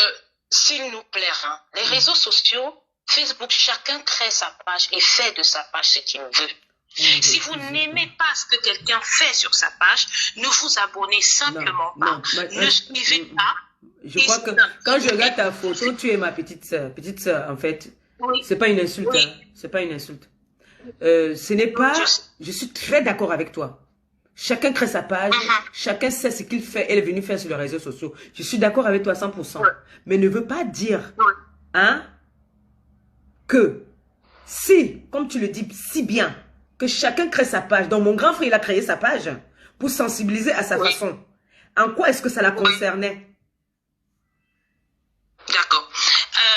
s'il nous plaît, hein, les réseaux sociaux, Facebook, chacun crée sa page et fait de sa page ce qu'il veut. Si vous n'aimez pas ce que quelqu'un fait sur sa page, ne vous abonnez simplement pas. Ne suivez pas. Je crois que quand je regarde ta photo, tu es ma petite sœur. Petite sœur, en fait. Oui. C'est pas une insulte. Oui. Hein. C'est pas une insulte. Ce n'est pas... Je suis très d'accord avec toi. Chacun crée sa page. Chacun sait ce qu'il fait. Elle est venue faire sur les réseaux sociaux. Je suis d'accord avec toi à 100%. Mais ne veut pas dire... Hein, que si, comme tu le dis si bien, que chacun crée sa page. Donc mon grand frère, il a créé sa page pour sensibiliser à sa façon. En quoi est-ce que ça la concernait? D'accord.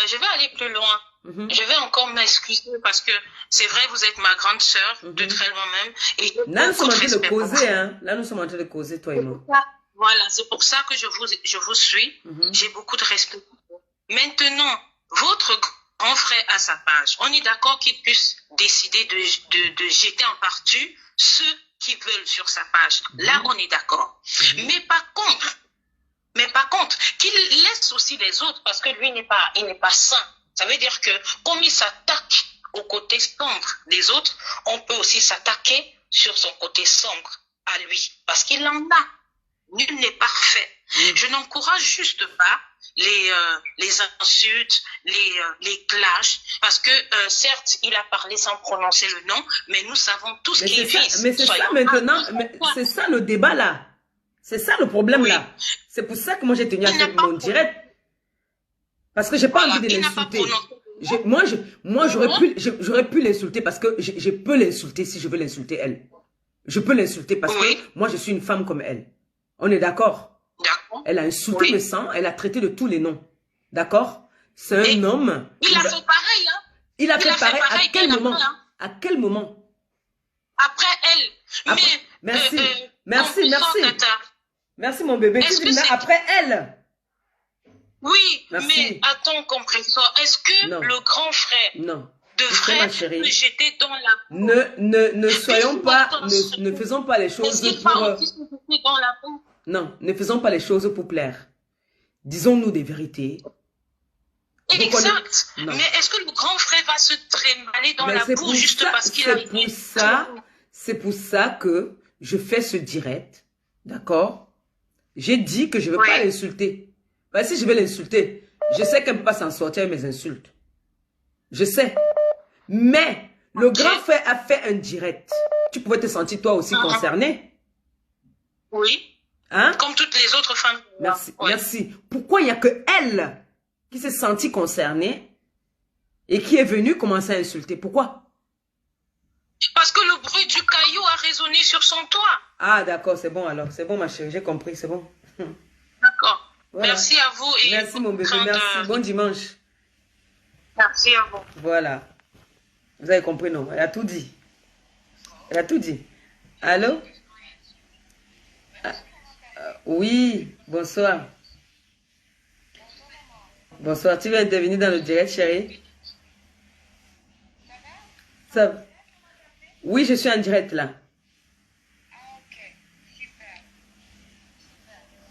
Je vais aller plus loin. Je vais encore m'excuser parce que c'est vrai, vous êtes ma grande sœur, de très loin même. Et là, nous sommes en train de causer, hein. Là, nous sommes en train de causer, toi et moi. Voilà, c'est pour ça que je vous suis. J'ai beaucoup de respect. Maintenant, votre grand frère a sa page. On est d'accord qu'il puisse décider de jeter en partie ceux qui veulent sur sa page. Là, on est d'accord. Mais par contre, qu'il laisse aussi les autres parce que lui, il n'est pas sain. Ça veut dire que comme il s'attaque au côté sombre des autres, on peut aussi s'attaquer sur son côté sombre à lui. Parce qu'il en a. Nul n'est parfait. Je n'encourage juste pas les insultes, les clashs, parce que certes, il a parlé sans prononcer le nom, mais nous savons tout ce qu'il vise. Mais c'est ça maintenant, c'est ça le débat là. C'est ça le problème là. C'est pour ça que moi j'ai tenu à faire mon direct. Parce que j'ai pas envie de l'insulter. Moi j'aurais pu l'insulter parce que je peux l'insulter si je veux l'insulter elle. Je peux l'insulter parce que moi je suis une femme comme elle. On est d'accord? Elle a insulté le sang, elle a traité de tous les noms. D'accord? C'est un homme. Il a fait pareil, hein? Il a fait pareil à quel moment? À quel moment? Après elle. Après, merci. Merci, mon bébé. Tu dis après elle. Oui, Merci. mais attends, compresseur, est-ce que le grand frère devrait se jeter dans la boue? Ne soyons pas, ne faisons pas les choses pour... dans la boue? Non, ne faisons pas les choses pour plaire. Disons-nous des vérités. Exact. Mais est-ce que le grand frère va se trémaler dans la boue juste parce qu'il a été... C'est pour ça que je fais ce direct. D'accord? J'ai dit que je ne veux pas l'insulter. Ben, si je vais l'insulter, je sais qu'elle ne peut pas s'en sortir avec mes insultes. Je sais. Mais le grand frère a fait un direct. Tu pouvais te sentir toi aussi concerné? Oui. Hein? Comme toutes les autres femmes. Merci. Merci. Pourquoi il n'y a que elle qui s'est sentie concernée et qui est venue commencer à insulter? Pourquoi? Parce que le bruit du caillou a résonné sur son toit. Ah, d'accord, c'est bon alors. C'est bon, ma chérie, j'ai compris, c'est bon. D'accord. Voilà. Merci à vous. Et merci, mon bébé, merci. Bon dimanche. Merci à vous. Voilà. Vous avez compris, non? Elle a tout dit. Elle a tout dit. Allô? Oui, bonsoir. Bonsoir, tu veux intervenir dans le direct, chérie? Ça... Oui, je suis en direct là.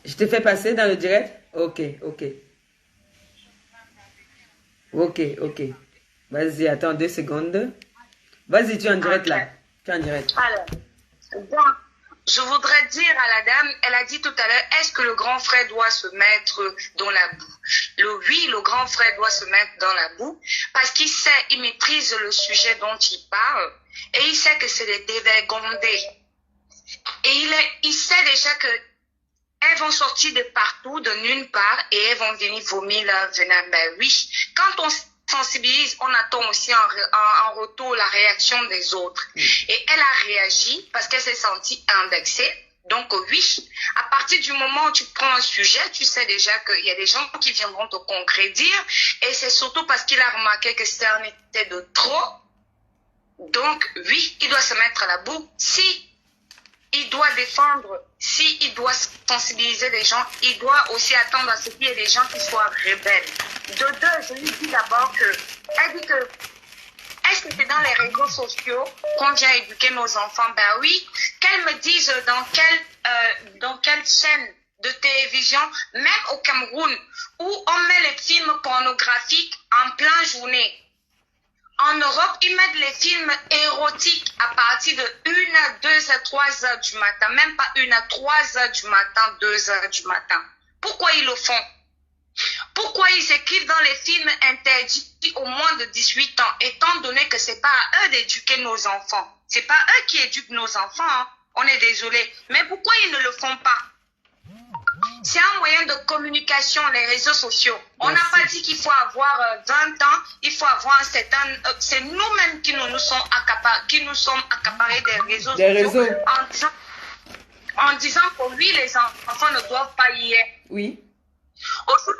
Je te fais passer dans le direct? Ok, ok. Ok, ok. Vas-y, attends 2 secondes. Vas-y, tu es en direct là. Tu es en direct. Alors, bon, je voudrais dire à la dame, elle a dit tout à l'heure, est-ce que le grand frère doit se mettre dans la boue? Oui, le grand frère doit se mettre dans la boue parce qu'il sait, il maîtrise le sujet dont il parle et il sait que c'est des dévergondés. Et il sait déjà que elles vont sortir de partout, de nulle part, et elles vont venir vomir leur venin. Ben oui, quand on sensibilise, on attend aussi en retour la réaction des autres. Et elle a réagi parce qu'elle s'est sentie indexée. Donc oui, à partir du moment où tu prends un sujet, tu sais déjà qu'il y a des gens qui viendront te concrédire. Et c'est surtout parce qu'il a remarqué que c'était un été de trop. Donc oui, il doit se mettre à la boue. Si il doit défendre, s'il doit sensibiliser les gens, il doit aussi attendre à ce qu'il y ait des gens qui soient rebelles. De deux, je lui dis d'abord que, elle dit que, est-ce que c'est dans les réseaux sociaux qu'on vient éduquer nos enfants? Ben oui, qu'elle me dise dans quelle chaîne de télévision, même au Cameroun, où on met les films pornographiques en pleine journée. En Europe, ils mettent les films érotiques à partir de 1 à 2 à 3 heures du matin. Même pas 1 à 3 heures du matin, 2 heures du matin. Pourquoi ils le font? Pourquoi ils écrivent dans les films interdits au moins de 18 ans, étant donné que c'est pas à eux d'éduquer nos enfants? C'est pas eux qui éduquent nos enfants, hein. On est désolé. Mais pourquoi ils ne le font pas? C'est un moyen de communication, les réseaux sociaux. On n'a pas dit qu'il faut avoir 20 ans, il faut avoir un certain... c'est nous-mêmes qui nous sommes accaparés des réseaux sociaux en disant que oui, les enfants ne doivent pas y être. Oui.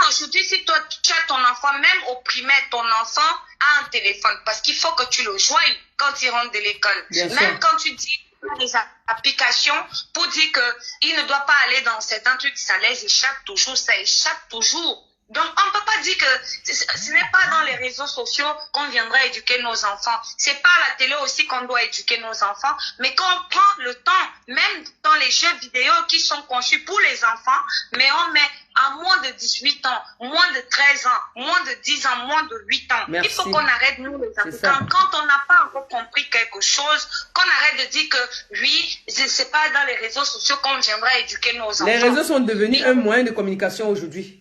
Aujourd'hui, si toi, tu as ton enfant, même au primaire, ton enfant a un téléphone parce qu'il faut que tu le joignes quand il rentre de l'école. Même quand tu dis des applications pour dire qu'il ne doit pas aller dans certains trucs, ça les échappe toujours, ça échappe toujours. Donc, on ne peut pas dire que ce n'est pas dans les réseaux sociaux qu'on viendra éduquer nos enfants. C'est pas à la télé aussi qu'on doit éduquer nos enfants. Mais quand on prend le temps, même dans les jeux vidéo qui sont conçus pour les enfants, mais on met à moins de 18 ans, moins de 13 ans, moins de 10 ans, moins de 8 ans. Merci. Il faut qu'on arrête, nous, les Africains. Quand on n'a pas encore compris quelque chose, qu'on arrête de dire que oui, c'est pas dans les réseaux sociaux qu'on viendra éduquer nos enfants. Les réseaux sont devenus un moyen de communication aujourd'hui.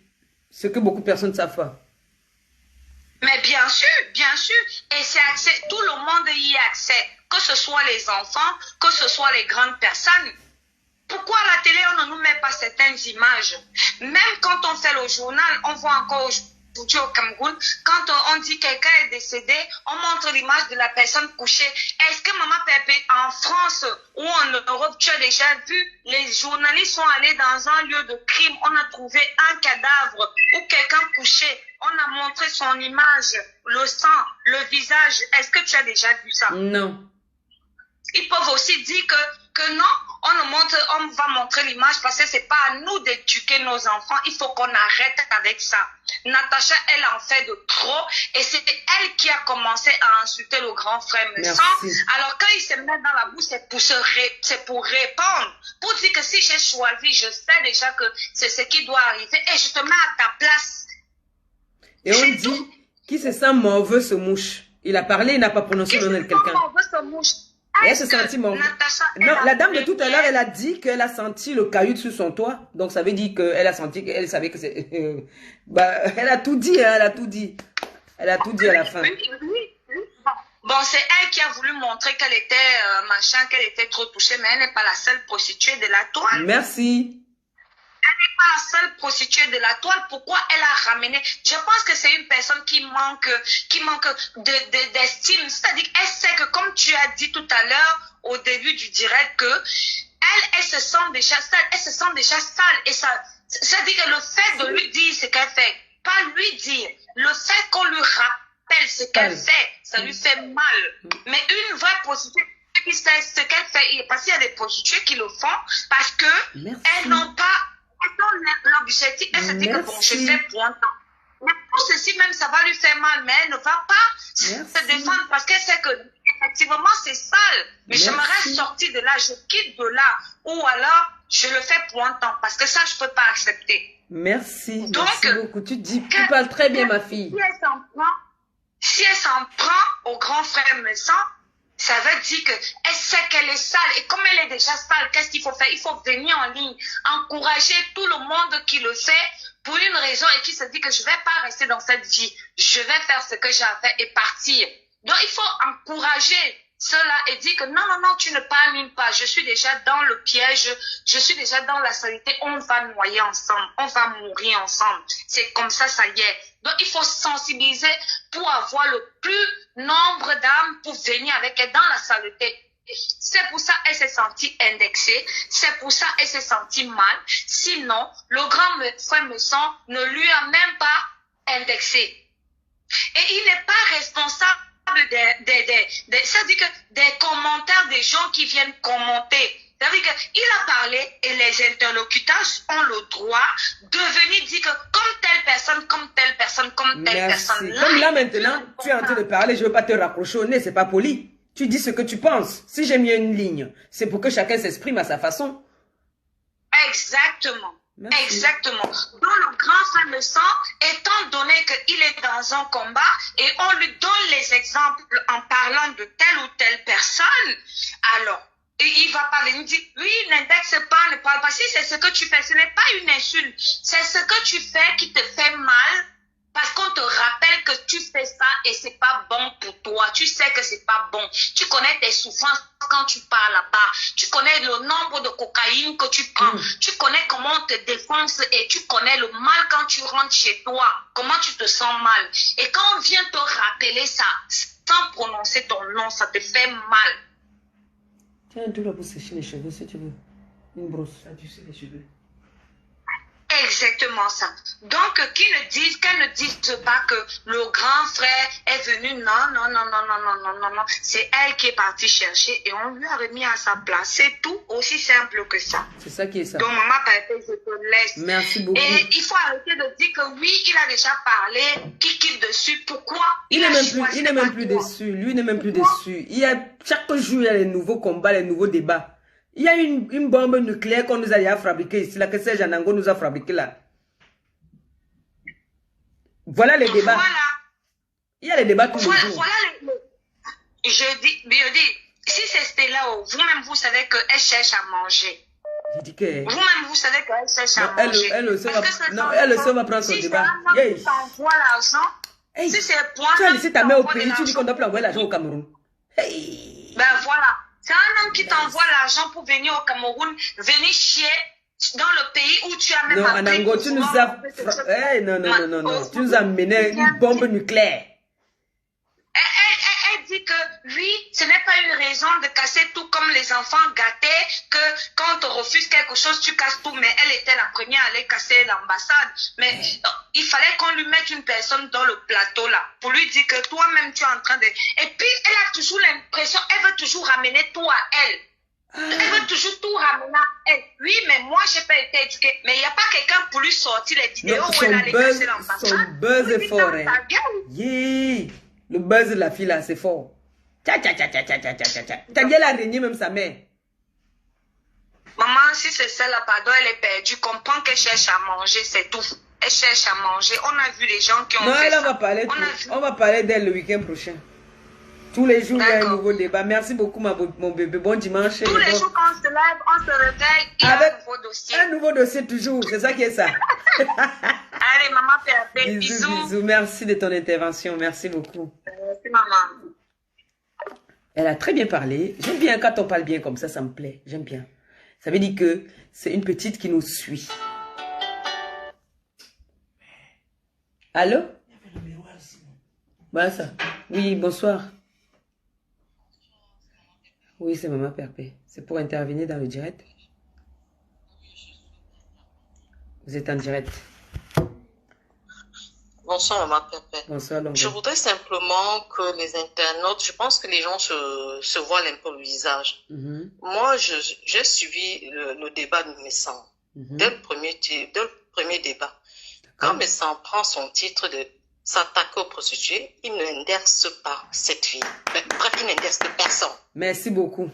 Ce que beaucoup de personnes savent pas. Mais bien sûr. Et c'est accès, tout le monde y a accès. Que ce soit les enfants, que ce soit les grandes personnes. Pourquoi à la télé, on ne nous met pas certaines images? Même quand on fait le journal, on voit encore aujourd'hui au Cameroun, quand on dit que quelqu'un est décédé, on montre l'image de la personne couchée. Est-ce que Maman Pépé, en France ou en Europe, tu as déjà vu, les journalistes sont allés dans un lieu de crime, on a trouvé un cadavre ou quelqu'un couché, on a montré son image, le sang, le visage. Est-ce que tu as déjà vu ça? Non. Ils peuvent aussi dire que que non, on va montrer l'image parce que c'est pas à nous d'éduquer nos enfants. Il faut qu'on arrête avec ça. Natacha, elle en fait de trop et c'est elle qui a commencé à insulter le grand frère Messan. Alors quand il se met dans la bouche, c'est pour répondre, pour dire que si j'ai choisi, je sais déjà que c'est ce qui doit arriver et je te mets à ta place. Et on dit, tout. Qui se sent mauvais se mouche. Il a parlé, il n'a pas prononcé le nom de quelqu'un. Elle se sentit mauvais. Non, la dame de tout à l'heure, elle a dit qu'elle a senti le caillou sur son toit. Donc ça veut dire qu'elle a senti qu'elle savait que c'est... elle a tout dit, hein, elle a tout dit. Elle a tout dit à la fin. Bon, c'est elle qui a voulu montrer qu'elle était machin, qu'elle était trop touchée, mais elle n'est pas la seule prostituée de la toile. Merci. Elle n'est pas la seule prostituée de la toile. Pourquoi elle a ramené? Je pense que c'est une personne qui manque d'estime. C'est-à-dire qu'elle sait que, comme tu as dit tout à l'heure, au début du direct, que elle se sent déjà sale. Et ça dit que le fait de lui dire ce qu'elle fait, pas lui dire, le fait qu'on lui rappelle ce qu'elle fait, ça lui fait mal. Mais une vraie prostituée, qui sait ce qu'elle fait, parce qu'il y a des prostituées qui le font parce que elles n'ont pas l'objectif, elle se dit que bon, je fais pour un temps. Mais pour ceci même, ça va lui faire mal, mais elle ne va pas se défendre parce qu'elle sait que effectivement c'est sale. Mais j'aimerais sortir de là, je quitte de là, ou alors je le fais pour un temps parce que ça, je ne peux pas accepter. Merci. Donc, merci beaucoup. Tu parles très bien, ma fille. Si elle s'en prend au grand frère Messan, ça veut dire qu'elle sait qu'elle est sale. Et comme elle est déjà sale, qu'est-ce qu'il faut faire? Il faut venir en ligne, encourager tout le monde qui le fait pour une raison et qui se dit que je ne vais pas rester dans cette vie. Je vais faire ce que j'ai à faire et partir. Donc, il faut encourager cela et dire que non, tu ne paniques pas. Je suis déjà dans le piège. Je suis déjà dans la saleté. On va noyer ensemble. On va mourir ensemble. C'est comme ça, ça y est. Donc, il faut sensibiliser pour avoir le plus nombre d'âmes pour venir avec elle dans la saleté. C'est pour ça qu'elle s'est sentie indexée. C'est pour ça qu'elle s'est sentie mal. Sinon, le grand frère Messan ne lui a même pas indexé. Et il n'est pas responsable c'est-à-dire que des commentaires des gens qui viennent commenter. C'est-à-dire qu'il a parlé et les interlocuteurs ont le droit de venir dire que comme telle personne, comme telle personne, comme telle personne. Comme là maintenant, tu es en train de parler, je ne veux pas te raccrocher au nez, c'est pas poli. Tu dis ce que tu penses. Si j'ai mis une ligne, c'est pour que chacun s'exprime à sa façon. Exactement. Merci. Exactement. Donc le grand frère Messan, étant donné qu'il est dans un combat et on lui donne les exemples en parlant de telle ou telle personne, alors il va pas venir dire oui, n'indexe pas, ne parle pas. Si c'est ce que tu fais, ce n'est pas une insulte, c'est ce que tu fais qui te fait mal. Parce qu'on te rappelle que tu fais ça et c'est pas bon pour toi. Tu sais que c'est pas bon. Tu connais tes souffrances quand tu pars là-bas. Tu connais le nombre de cocaïne que tu prends. Tu connais comment on te défonce et tu connais le mal quand tu rentres chez toi. Comment tu te sens mal. Et quand on vient te rappeler ça, sans prononcer ton nom, ça te fait mal. Tiens, un doigt pour sécher les cheveux si tu veux. Une brosse. Ça, tu sais les cheveux. Exactement ça. Donc, qu'elle ne dise pas que le grand frère est venu. Non. C'est elle qui est partie chercher et on lui a remis à sa place. C'est tout, aussi simple que ça. C'est ça qui est ça. Donc, maman, je te laisse. Merci beaucoup. Et il faut arrêter de dire que oui, il a déjà parlé, qui quitte dessus. Pourquoi? Il n'est même plus déçu. Lui n'est même plus déçu. Chaque jour, il y a les nouveaux combats, les nouveaux débats. Il y a une bombe nucléaire qu'on nous a fabriquée ici, là, que Serge Anango nous a fabriquée là. Voilà les débats. Voilà. Il y a les débats tous les jours. Voilà je dis, si c'est Stella, vous-même, vous savez qu'elle cherche à manger. Je dis que... Vous-même, vous savez qu'elle cherche à manger. Elle aussi va prendre son débat. Si t'envoie l'argent, si c'est pour tu as laissé ta mère au pays, tu dis qu'on doit plus envoyer l'argent au Cameroun. Hey. Ben voilà. C'est un homme qui t'envoie l'argent pour venir au Cameroun, venir chier dans le pays où tu as même non, Anango, tu nous as... non. Tu nous as mené une bombe nucléaire. Elle dit que oui, ce n'est pas une raison de casser tout comme les enfants gâtés, que quand on te refuse quelque chose, tu casses tout. Mais elle était la première à aller casser l'ambassade. Mais il fallait qu'on lui mette une personne dans le plateau là, pour lui dire que toi-même tu es en train de... Et puis elle a toujours l'impression, elle veut toujours ramener tout à elle. Elle veut toujours tout ramener à elle. Oui, mais moi, je n'ai pas été éduquée. Mais il n'y a pas quelqu'un pour lui sortir les vidéos où elle allait cacher l'ambassade. Son buzz est fort, hein. Yeah. Le buzz de la fille, là, c'est fort. Tcha, tcha, tcha, tcha, tcha, tcha, tcha, tcha. T'as dit, elle a régné même sa mère. Maman, si c'est celle-là, pardon, elle est perdue. Comprends qu'elle cherche à manger, c'est tout. Elle cherche à manger. On a vu les gens qui ont fait ça. On va parler d'elle le week-end prochain. Tous les jours, il y a un nouveau débat. Merci beaucoup, mon bébé. Bon dimanche. Tous les jours, quand on se lève, on se réveille, il y a un nouveau dossier. Un nouveau dossier toujours. C'est ça qui est ça. Allez, maman, Pépé, bisous. Bisous. Merci de ton intervention. Merci beaucoup. Merci, maman. Elle a très bien parlé. J'aime bien quand on parle bien comme ça me plaît. J'aime bien. Ça veut dire que c'est une petite qui nous suit. Allô? Bah ça. Oui, bonsoir. Oui, c'est Maman Perpé. C'est pour intervenir dans le direct. Vous êtes en direct. Bonsoir, Maman Perpé. Bonsoir, Longue. Je voudrais simplement que les internautes, je pense que les gens se voilent un peu le visage. Moi, j'ai suivi le débat de Messan. Dès le premier débat. Quand Messan prend son titre de s'attaquer aux prostituées, il n'inderce pas cette fille. Bref, il n'inderce personne. Merci beaucoup.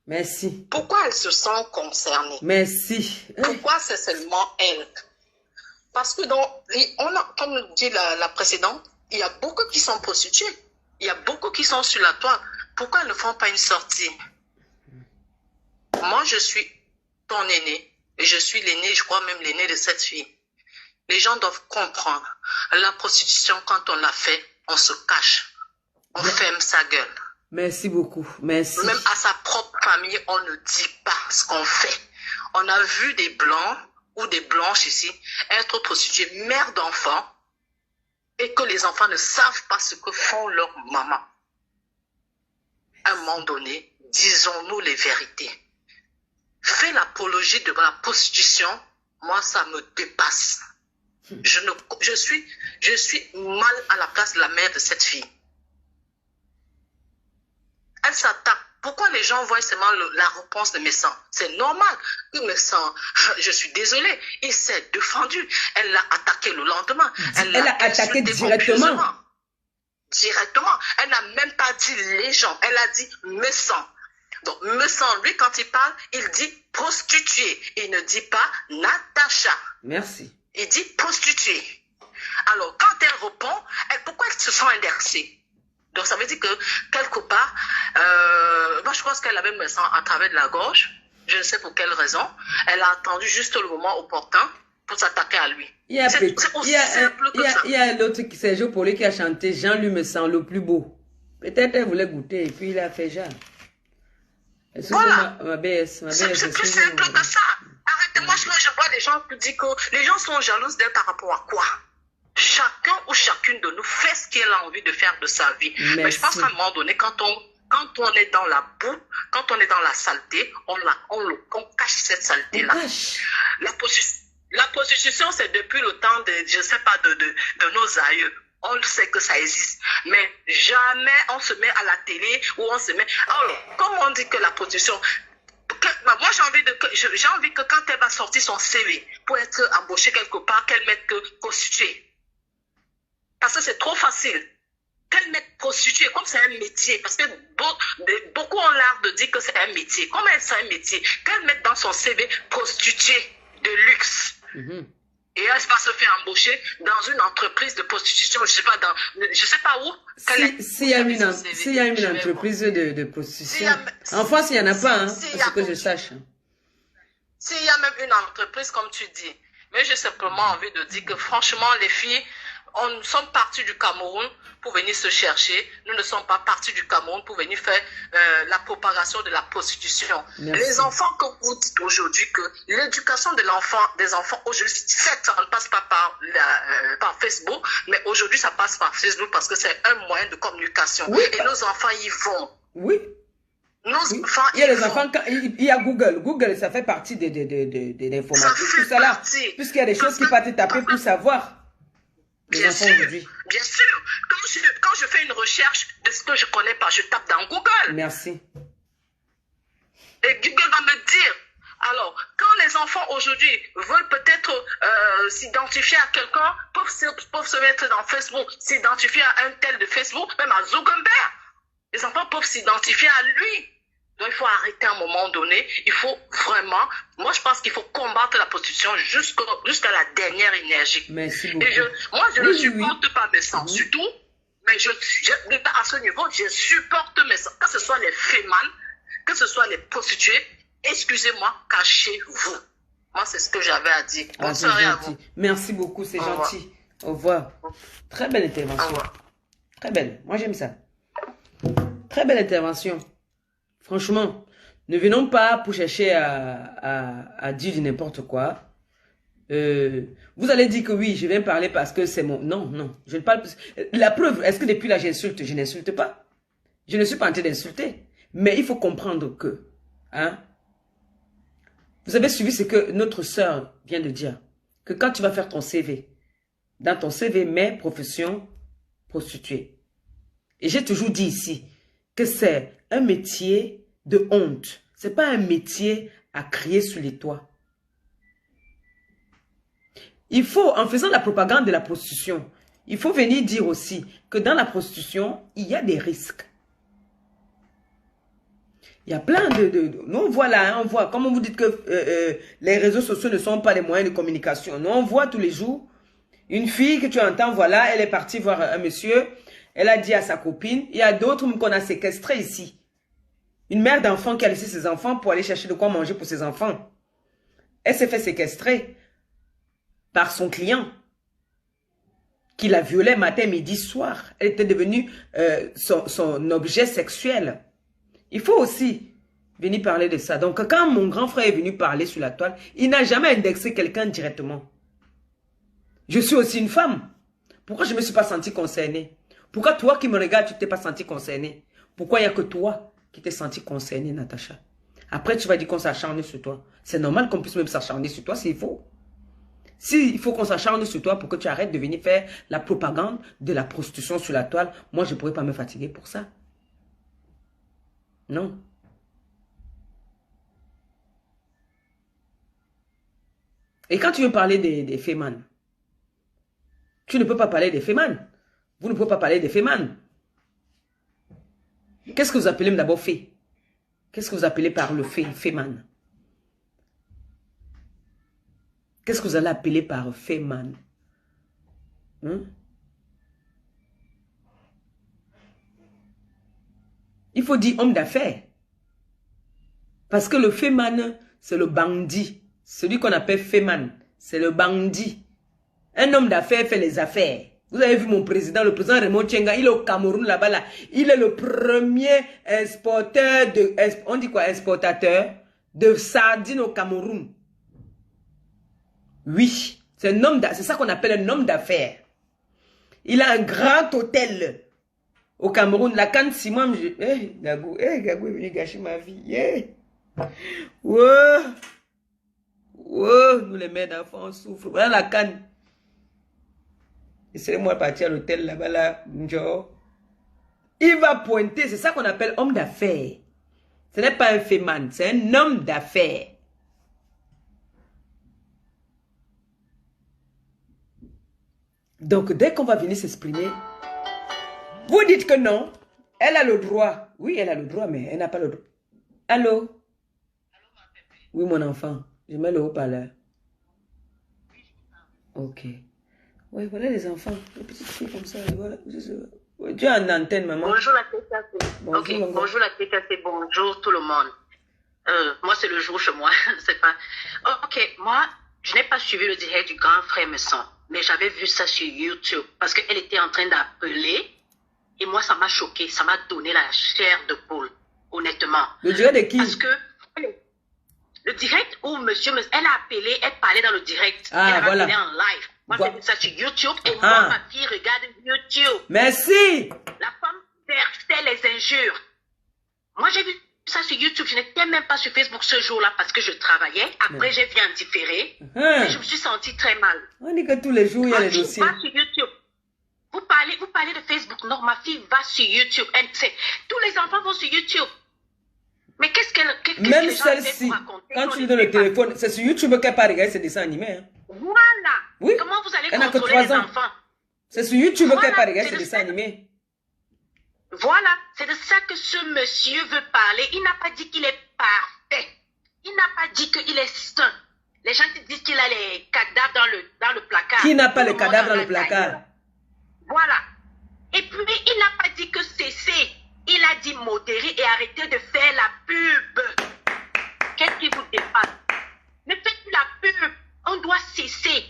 Merci. Pourquoi elle se sent concernée? Merci. Pourquoi c'est seulement elle? Parce que comme dit la précédente, il y a beaucoup qui sont prostituées. Il y a beaucoup qui sont sur la toile. Pourquoi elles ne font pas une sortie? Moi, je suis ton aîné. Et je suis l'aîné, je crois même l'aîné de cette fille. Les gens doivent comprendre. La prostitution, quand on l'a fait, on se cache. On ferme sa gueule. Merci beaucoup. Merci. Même à sa propre famille, on ne dit pas ce qu'on fait. On a vu des blancs ou des blanches ici être prostituées, mères d'enfants, et que les enfants ne savent pas ce que font leurs mamans. À un moment donné, disons-nous les vérités. Fais l'apologie de la prostitution, moi ça me dépasse. Je suis mal à la place de la mère de cette fille. Elle s'attaque. Pourquoi les gens voient seulement la réponse de Messan? C'est normal que Messan, je suis désolée, il s'est défendu. Elle l'a attaqué le lendemain. Elle l'a attaqué directement. Directement. Elle n'a même pas dit les gens. Elle a dit Messan. Donc Messan, lui, quand il parle, il dit prostituée. Il ne dit pas Natacha. Merci. Il dit prostituée. Alors, quand elle répond, pourquoi elle se sent inversée? Donc, ça veut dire que, quelque part, moi, je pense qu'elle avait Messan à travers de la gorge. Je ne sais pour quelle raison. Elle a attendu juste le moment opportun pour s'attaquer à lui. Il y a l'autre, Sergio Paulet, qui a chanté Jean-Louis Messan, le plus beau. Peut-être elle voulait goûter et puis il a fait genre. Voilà. Ma BS. C'est plus simple que ça. Arrêtez-moi, je vois des gens qui disent que les gens sont jalouses d'elle par rapport à quoi? Chacun ou chacune de nous fait ce qu'elle a envie de faire de sa vie. Merci. Mais je pense qu'à un moment donné, quand on est dans la boue, quand on est dans la saleté, on cache cette saleté-là. La prostitution, c'est depuis le temps de nos aïeux. On sait que ça existe. Mais jamais on se met à la télé ou on se met... Alors, comme on dit que la prostitution... Moi, j'ai envie que quand elle va sortir son CV pour être embauchée quelque part, qu'elle mette que prostituée. Parce que c'est trop facile. Qu'elle mette prostituée, comme c'est un métier. Parce que beaucoup ont l'art de dire que c'est un métier. Comme c'est un métier, qu'elle mette dans son CV prostituée de luxe. Et elle va se faire embaucher dans une entreprise de prostitution, je sais pas où. S'il y a une entreprise de prostitution. En France, il n'y en a pas, hein, ce que je sache. S'il y a même une entreprise, comme tu dis. Mais j'ai simplement envie de dire que franchement, les filles, nous sommes partis du Cameroun pour venir se chercher. Nous ne sommes pas partis du Cameroun pour venir faire la propagation de la prostitution. Merci. Les enfants que vous dites aujourd'hui, que l'éducation des enfants aujourd'hui, certes, ça ne passe pas par Facebook, mais aujourd'hui, ça passe par Facebook parce que c'est un moyen de communication. Oui. Et nos enfants y vont. Oui. Il y a les enfants, il y a Google. Google, ça fait partie de l'informatique, tout ça là. Puisqu'il y a des choses qui partent taper pour savoir. Bien sûr. Quand je fais une recherche de ce que je connais pas, je tape dans Google. Merci. Et Google Alors, quand les enfants aujourd'hui veulent peut-être s'identifier à quelqu'un, peuvent se mettre dans Facebook, s'identifier à un tel de Facebook, même à Zuckerberg, les enfants peuvent s'identifier à lui. Donc, il faut arrêter à un moment donné. Il faut vraiment, moi, je pense qu'il faut combattre la prostitution jusqu'à la dernière énergie. Merci beaucoup. Et moi, je ne supporte pas mes sangs, surtout, mais à ce niveau, je supporte mes sangs. Que ce soit les fémans, que ce soit les prostituées, excusez-moi, cachez-vous. Moi, c'est ce que j'avais à dire. Bonne soirée à vous. Merci beaucoup, c'est gentil. Au revoir. Très belle intervention. Très belle. Moi, j'aime ça. Très belle intervention. Franchement, ne venons pas pour chercher à dire du n'importe quoi. Vous allez dire que oui, je viens parler parce que c'est mon... Non, non, je ne parle plus. La preuve, est-ce que depuis là j'insulte? Je n'insulte pas. Je ne suis pas en train d'insulter. Mais il faut comprendre que... Hein, vous avez suivi ce que notre sœur vient de dire. Que quand tu vas faire ton CV, dans ton CV, mets profession prostituée. Et j'ai toujours dit ici que c'est un métier de honte. Ce n'est pas un métier à crier sur les toits. Il faut, en faisant la propagande de la prostitution, il faut venir dire aussi que dans la prostitution, il y a des risques. Il y a plein nous on voit là, hein, on voit, comme vous dites que les réseaux sociaux ne sont pas les moyens de communication. Nous on voit tous les jours une fille que tu entends, voilà, elle est partie voir un monsieur, elle a dit à sa copine, il y a d'autres qu'on a séquestrés ici. Une mère d'enfant qui a laissé ses enfants pour aller chercher de quoi manger pour ses enfants. Elle s'est fait séquestrer par son client qui la violait matin, midi, soir. Elle était devenue son objet sexuel. Il faut aussi venir parler de ça. Donc, quand mon grand frère est venu parler sur la toile, il n'a jamais indexé quelqu'un directement. Je suis aussi une femme. Pourquoi je ne me suis pas sentie concernée? Pourquoi toi qui me regardes, tu ne t'es pas sentie concernée? Pourquoi il n'y a que toi qui t'es sentie concernée, Natacha? Après, tu vas dire qu'on s'acharne sur toi. C'est normal qu'on puisse même s'acharner sur toi s'il faut. S'il faut qu'on s'acharne sur toi pour que tu arrêtes de venir faire la propagande de la prostitution sur la toile, moi, je ne pourrais pas me fatiguer pour ça. Non. Et quand tu veux parler des fémans, tu ne peux pas parler des fémans. Vous ne pouvez pas parler des fémans. Qu'est-ce que vous appelez d'abord fée? Qu'est-ce que vous appelez par le féman? Qu'est-ce que vous allez appeler par féman? Hein? Il faut dire homme d'affaires. Parce que le féman, c'est le bandit. Celui qu'on appelle féman, c'est le bandit. Un homme d'affaires fait les affaires. Vous avez vu mon président, le président Raymond Tchenga, il est au Cameroun là-bas. Là. Il est le premier exportateur de... On dit quoi, exportateur de sardines au Cameroun. Oui, c'est un homme d'affaires. C'est ça qu'on appelle un homme d'affaires. Il a un grand hôtel au Cameroun. La canne Simon, Gagou est venu gâcher ma vie. Wow. Wow, nous les mères d'enfants, on souffre. Voilà la canne. Laissez-moi partir à l'hôtel là-bas, là. Il va pointer, c'est ça qu'on appelle homme d'affaires. Ce n'est pas un féman, c'est un homme d'affaires. Donc, dès qu'on va venir s'exprimer, vous dites que non, elle a le droit. Oui, elle a le droit, mais elle n'a pas le droit. Allô? Oui, mon enfant, je mets le haut-parleur. Ok. Oui, voilà les enfants, les petites filles comme ça. Voilà. Tu es en antenne, maman. Bonjour la TKC. Bonjour, ok, bonjour la TKC, bonjour tout le monde. Moi, c'est le jour chez moi. C'est pas... Ok, moi, je n'ai pas suivi le direct du grand frère Messon, mais j'avais vu ça sur YouTube parce qu'elle était en train d'appeler et moi, ça m'a choqué. Ça m'a donné la chair de poule, honnêtement. Le direct de qui? Parce que le direct où monsieur, elle a appelé, elle parlait dans le direct. Ah, elle a voilà. appelé en live. Moi, j'ai vu ça sur YouTube et moi, ma fille regarde YouTube. Merci. La femme versait les injures. Moi, j'ai vu ça sur YouTube. Je n'étais même pas sur Facebook ce jour-là parce que je travaillais. Après, j'ai vu en différé. Et je me suis sentie très mal. On dit que tous les jours, il y a les dossiers. Ma fille va sur YouTube. Vous parlez de Facebook. Non, ma fille va sur YouTube. Tous les enfants vont sur YouTube. Mais qu'est-ce que Même les gens essaient de celle-ci, raconter quand qu'on tu lui ne donnes sait le pas? téléphone, c'est sur YouTube qu'elle part regarder ses dessins animés. Hein. Voilà. Oui. Comment vous allez Elle n'a que contrôler 3 les ans. enfants? C'est sur YouTube Voilà, qu'elle part regarder c'est ses de dessins ça. animés. Voilà, c'est de ça que ce monsieur veut parler. Il n'a pas dit qu'il est parfait. Il n'a pas dit qu'il est sain. Les gens qui disent qu'il a les cadavres dans le placard. Qui n'a pas Tout les le monde cadavres en dans a le placard? d'ailleurs. Voilà. Et puis, il n'a pas dit que cessez. Il a dit modérer et arrêter de faire la pub. Qu'est-ce qui vous dépasse? Ne faites plus la pub. On doit cesser.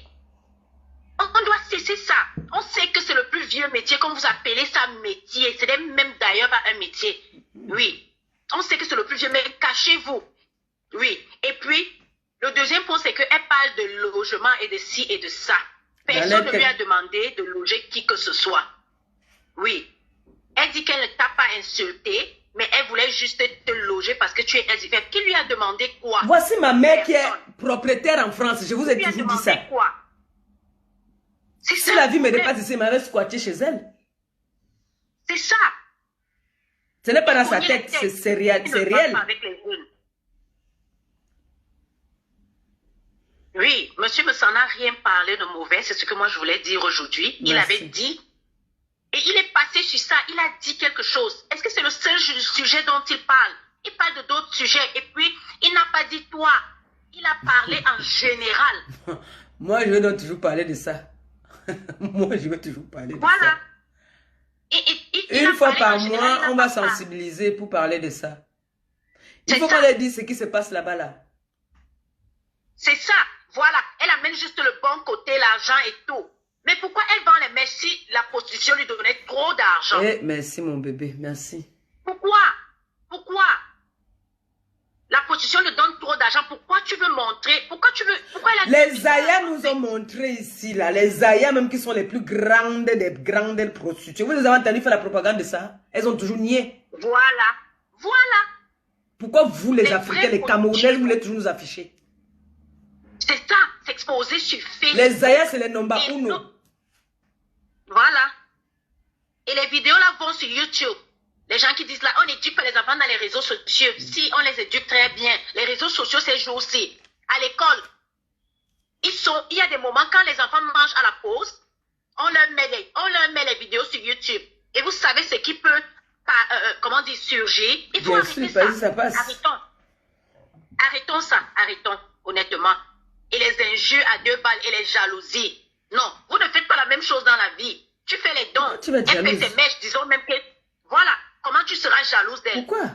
On doit cesser ça. On sait que c'est le plus vieux métier, comme vous appelez ça métier. Ce n'est même d'ailleurs pas un métier. Oui. On sait que c'est le plus vieux, mais cachez-vous. Oui. Et puis, le deuxième point, c'est qu'elle parle de logement et de ci et de ça. Personne ne lui a demandé de loger qui que ce soit. Oui. Elle dit qu'elle ne t'a pas insulté, mais elle voulait juste te loger parce que tu es SDF. Qui lui a demandé quoi? Voici ma mère qui est Personne. propriétaire en France. Je vous ai Qui lui a toujours dit demandé ça. quoi? C'est Si ça, la vie le me problème. dépasse ici, elle m'avait squatté chez elle. C'est ça. Ce n'est pas dans sa Prenez tête, la tête. c'est réel. Il C'est ne parle réel. pas avec les jeunes. Oui, monsieur ne s'en a rien parlé de mauvais, c'est ce que moi je voulais dire aujourd'hui. Il Merci. avait dit, et il est passé sur ça, il a dit quelque chose. Est-ce que c'est le seul sujet dont il parle? Il parle de d'autres sujets, et puis il n'a pas dit toi. Il a parlé en général. Moi, je dois toujours parler de ça. Moi, je vais toujours parler de Voilà. ça. Il Une a fois parlé par en général, mois, il n'a on va pas parlé. sensibiliser pour parler de ça. Il C'est faut ça. qu'on leur dise ce qui se passe là-bas, là. C'est ça, voilà. Elle amène juste le bon côté, l'argent et tout. Mais pourquoi elle vend les mecs si la prostitution lui donnait trop d'argent? Eh, merci, mon bébé, merci. Pourquoi? Pourquoi? La prostitution lui donne trop d'argent. Pourquoi tu veux montrer? Pourquoi elle a Les Ayas nous ont montré ici, là. Les Ayas, même qui sont les plus grandes des grandes prostituées. Vous les avez entendu faire la propagande de ça? Elles ont toujours nié. Voilà. Voilà. Pourquoi vous, les Les Africains, vraies les Camerounais, prostituées. vous voulez toujours nous afficher? C'est ça, s'exposer sur Facebook. Les Ayas, c'est les Nomba Et Uno. non. Voilà. Et les vidéos là vont sur YouTube. Les gens qui disent là, on éduque pas les enfants dans les réseaux sociaux. Si, on les éduque très bien. Les réseaux sociaux, c'est jour aussi. À l'école, il y a des moments quand les enfants mangent à la pause, on leur met les vidéos sur YouTube. Et vous savez ce qui peut, comment dire, surgir. Il faut Bien arrêter sûr, ça. vas-y, ça passe. Arrêtons ça, arrêtons, honnêtement. Et les injures à 2 balles et les jalousies. Non, vous ne faites pas la même chose dans la vie. Tu fais les dons. Tu vas être Elle fait jalouse. ses mèches, disons même que... Voilà, comment tu seras jalouse d'elle? Pourquoi?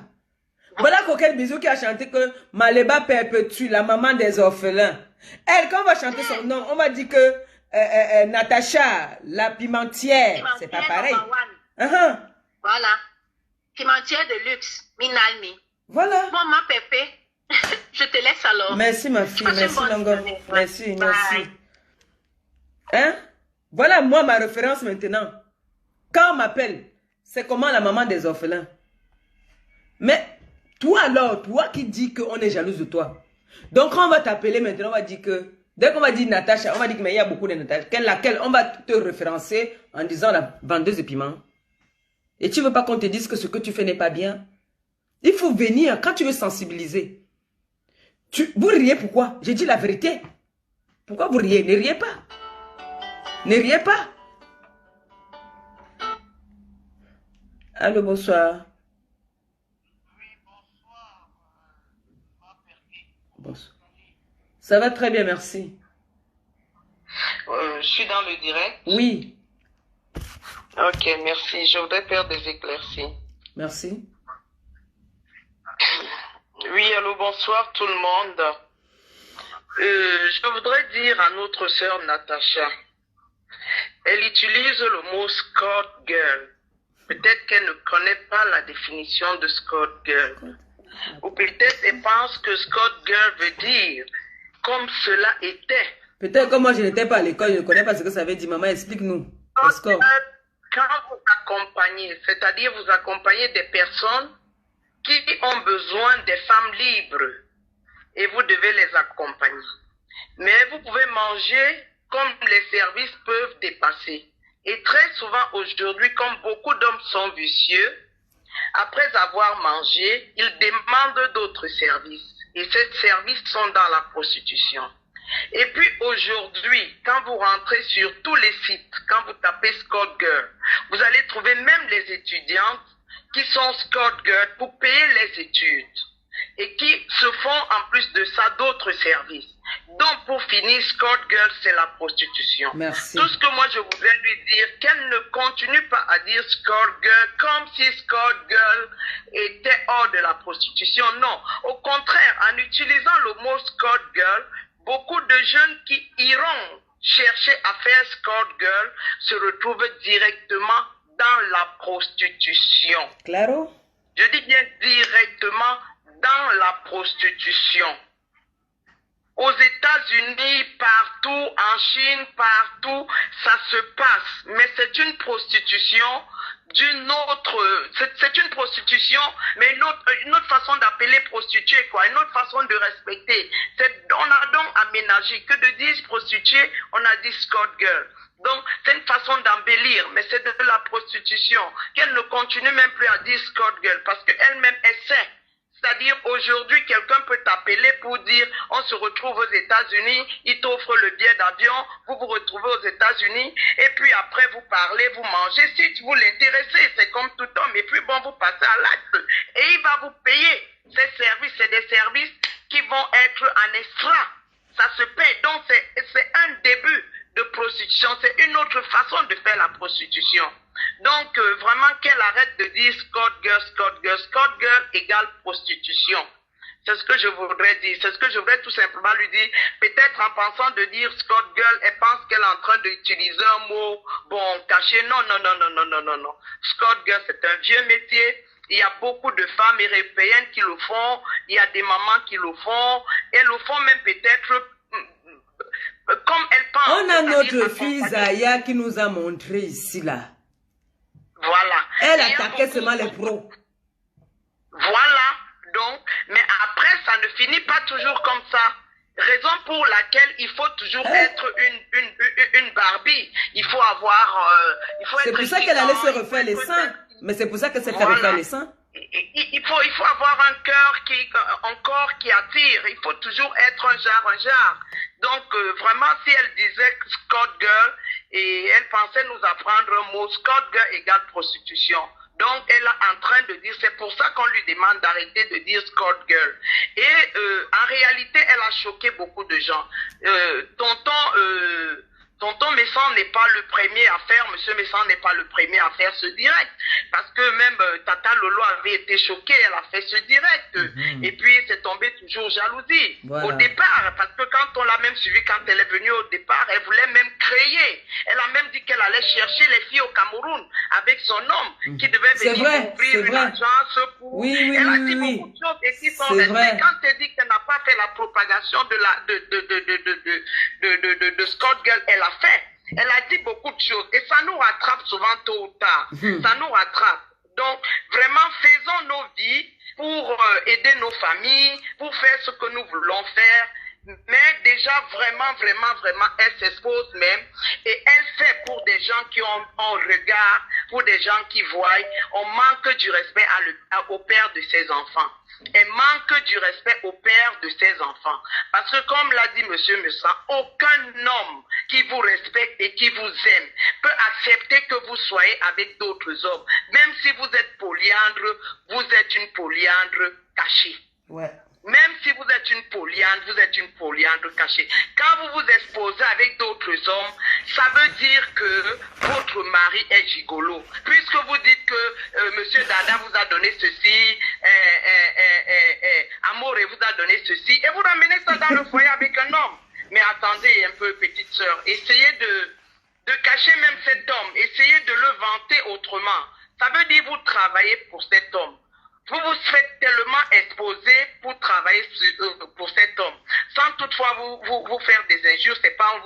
Voilà Coquette Bisou qui a chanté que Maléba perpétue, la maman des orphelins. Elle, quand on va chanter son nom, on va dire que Natacha, la pimentière, c'est pas pareil. Voilà. Pimentière de luxe, Minalmi. Voilà. Bon, ma Pépé, je te laisse alors. Merci ma fille, Passe une merci bonne Longo. journée. Merci, Bye. merci. Hein? Voilà moi ma référence maintenant. Quand on m'appelle, c'est comment la maman des orphelins. Mais toi alors, toi qui dis qu'on est jalouse de toi. Donc quand on va t'appeler maintenant, on va dire que, dès qu'on va dire Natacha, on va dire qu'il y a beaucoup de Natacha. Laquelle on va te référencer en disant la vendeuse de piment. Et tu veux pas qu'on te dise que ce que tu fais n'est pas bien. Il faut venir quand tu veux sensibiliser. Vous riez pourquoi? J'ai dit la vérité. Pourquoi vous riez? Ne riez pas. Ne riez pas. Allô, bonsoir. Oui, bonsoir. Bonsoir. Ça va très bien, merci. Je suis dans le direct. Oui, Ok, merci. Je voudrais faire des éclaircies. merci. Oui, allô, bonsoir tout le monde. Je voudrais dire à notre sœur Natacha, elle utilise le mot Scott Girl. Peut-être qu'elle ne connaît pas la définition de Scott Girl. Ou peut-être elle pense que Scott Girl veut dire comme cela était. Peut-être que moi je n'étais pas à l'école, je ne connais pas ce que ça veut dire. Maman, explique-nous. Escort. Quand vous accompagnez, c'est-à-dire vous accompagnez des personnes qui ont besoin des femmes libres et vous devez les accompagner. Mais vous pouvez manger comme les services peuvent dépasser. Et très souvent aujourd'hui, comme beaucoup d'hommes sont vicieux, Après avoir mangé, ils demandent d'autres services. Et ces services sont dans la prostitution. Et puis aujourd'hui, quand vous rentrez sur tous les sites, quand vous tapez escort girl, vous allez trouver même les étudiantes qui sont escort girl pour payer les études et qui se font en plus de ça d'autres services. Donc pour finir, escort girl, c'est la prostitution. Merci. Tout ce que moi je voudrais lui dire, qu'elle ne continue pas à dire escort girl comme si escort girl était hors de la prostitution. Non, au contraire, en utilisant le mot escort girl, beaucoup de jeunes qui iront chercher à faire escort girl se retrouvent directement dans la prostitution. Claro? Je dis bien directement dans la prostitution. Aux États-Unis, partout, en Chine, partout, ça se passe. Mais c'est une prostitution d'une autre, c'est une prostitution, mais une autre façon d'appeler prostituée, quoi, une autre façon de respecter. On a donc aménagé que de dire prostituée, on a dit escort girl. Donc, c'est une façon d'embellir, mais c'est de la prostitution. Qu'elle ne continue même plus à dire escort girl, parce qu'elle-même, elle sait. C'est-à-dire, aujourd'hui, quelqu'un peut t'appeler pour dire, on se retrouve aux États-Unis, il t'offre le billet d'avion, vous vous retrouvez aux États-Unis, et puis après, vous parlez, vous mangez. Si vous l'intéressez, c'est comme tout homme, et puis bon, vous passez à l'acte. Et il va vous payer. Ces services, c'est des services qui vont être en extra. Ça se paie. Donc, c'est un début de prostitution. C'est une autre façon de faire la prostitution. Donc, vraiment, qu'elle arrête de dire escort girl égale prostitution. C'est ce que je voudrais dire. C'est ce que je voudrais tout simplement lui dire. Peut-être en pensant de dire escort girl, elle pense qu'elle est en train d'utiliser un mot, bon, caché. Non. Escort girl, c'est un vieux métier. Il y a beaucoup de femmes européennes qui le font. Il y a des mamans qui le font. Elles le font même peut-être comme elles pensent. On a notre fille Zaya qui nous a montré ici, là. Voilà. Elle attaquait seulement les pros. Voilà. Donc, mais après, ça ne finit pas toujours comme ça. Raison pour laquelle il faut toujours être une Barbie. Il faut avoir... c'est pour ça qu'elle allait se refaire les seins. Mais c'est pour ça qu'elle s'est fait refaire les seins. Il faut avoir un corps qui attire. Il faut toujours être un genre. Donc, vraiment, si elle disait escort girl, et elle pensait nous apprendre un mot, escort girl égale prostitution. Donc, elle est en train de dire, c'est pour ça qu'on lui demande d'arrêter de dire escort girl. Et en réalité, elle a choqué beaucoup de gens. Tonton Messan n'est pas le premier à faire, Monsieur Messan n'est pas le premier à faire ce direct. Parce que même Tata Lolo avait été choquée, elle a fait ce direct. Et puis, c'est tombé toujours jalousie. Voilà. Au départ, parce que quand on l'a même suivi, quand elle est venue au départ, elle voulait même créer. Elle a même dit qu'elle allait chercher les filles au Cameroun avec son homme qui devait venir ouvrir une agence pour... Elle a dit beaucoup de choses et qui sont restées. Quand elle dit qu'elle n'a pas fait la propagation de Scott Girl, elle a fait. Elle a dit beaucoup de choses et ça nous rattrape souvent tôt ou tard. Ça nous rattrape. Donc, vraiment, faisons nos vies pour aider nos familles, pour faire ce que nous voulons faire. Mais déjà, vraiment, elle s'expose même. Et elle fait pour des gens qui ont un regard, pour des gens qui voient. On manque du respect au père de ses enfants. Elle manque du respect au père de ses enfants. Parce que comme l'a dit Monsieur Messan, aucun homme qui vous respecte et qui vous aime peut accepter que vous soyez avec d'autres hommes. Même si vous êtes polyandre, vous êtes une polyandre cachée. Ouais. Même si vous êtes une polyandre cachée. Quand vous vous exposez avec d'autres hommes, ça veut dire que votre mari est gigolo. Puisque vous dites que Monsieur Dada vous a donné ceci, Amour vous a donné ceci, et vous ramenez ça dans le foyer avec un homme. Mais attendez un peu, petite sœur, essayez de cacher même cet homme, essayez de le vanter autrement. Ça veut dire vous travaillez pour cet homme. Vous vous faites tellement exposer pour travailler pour cet homme, sans toutefois vous faire des injures. C'est pas on ne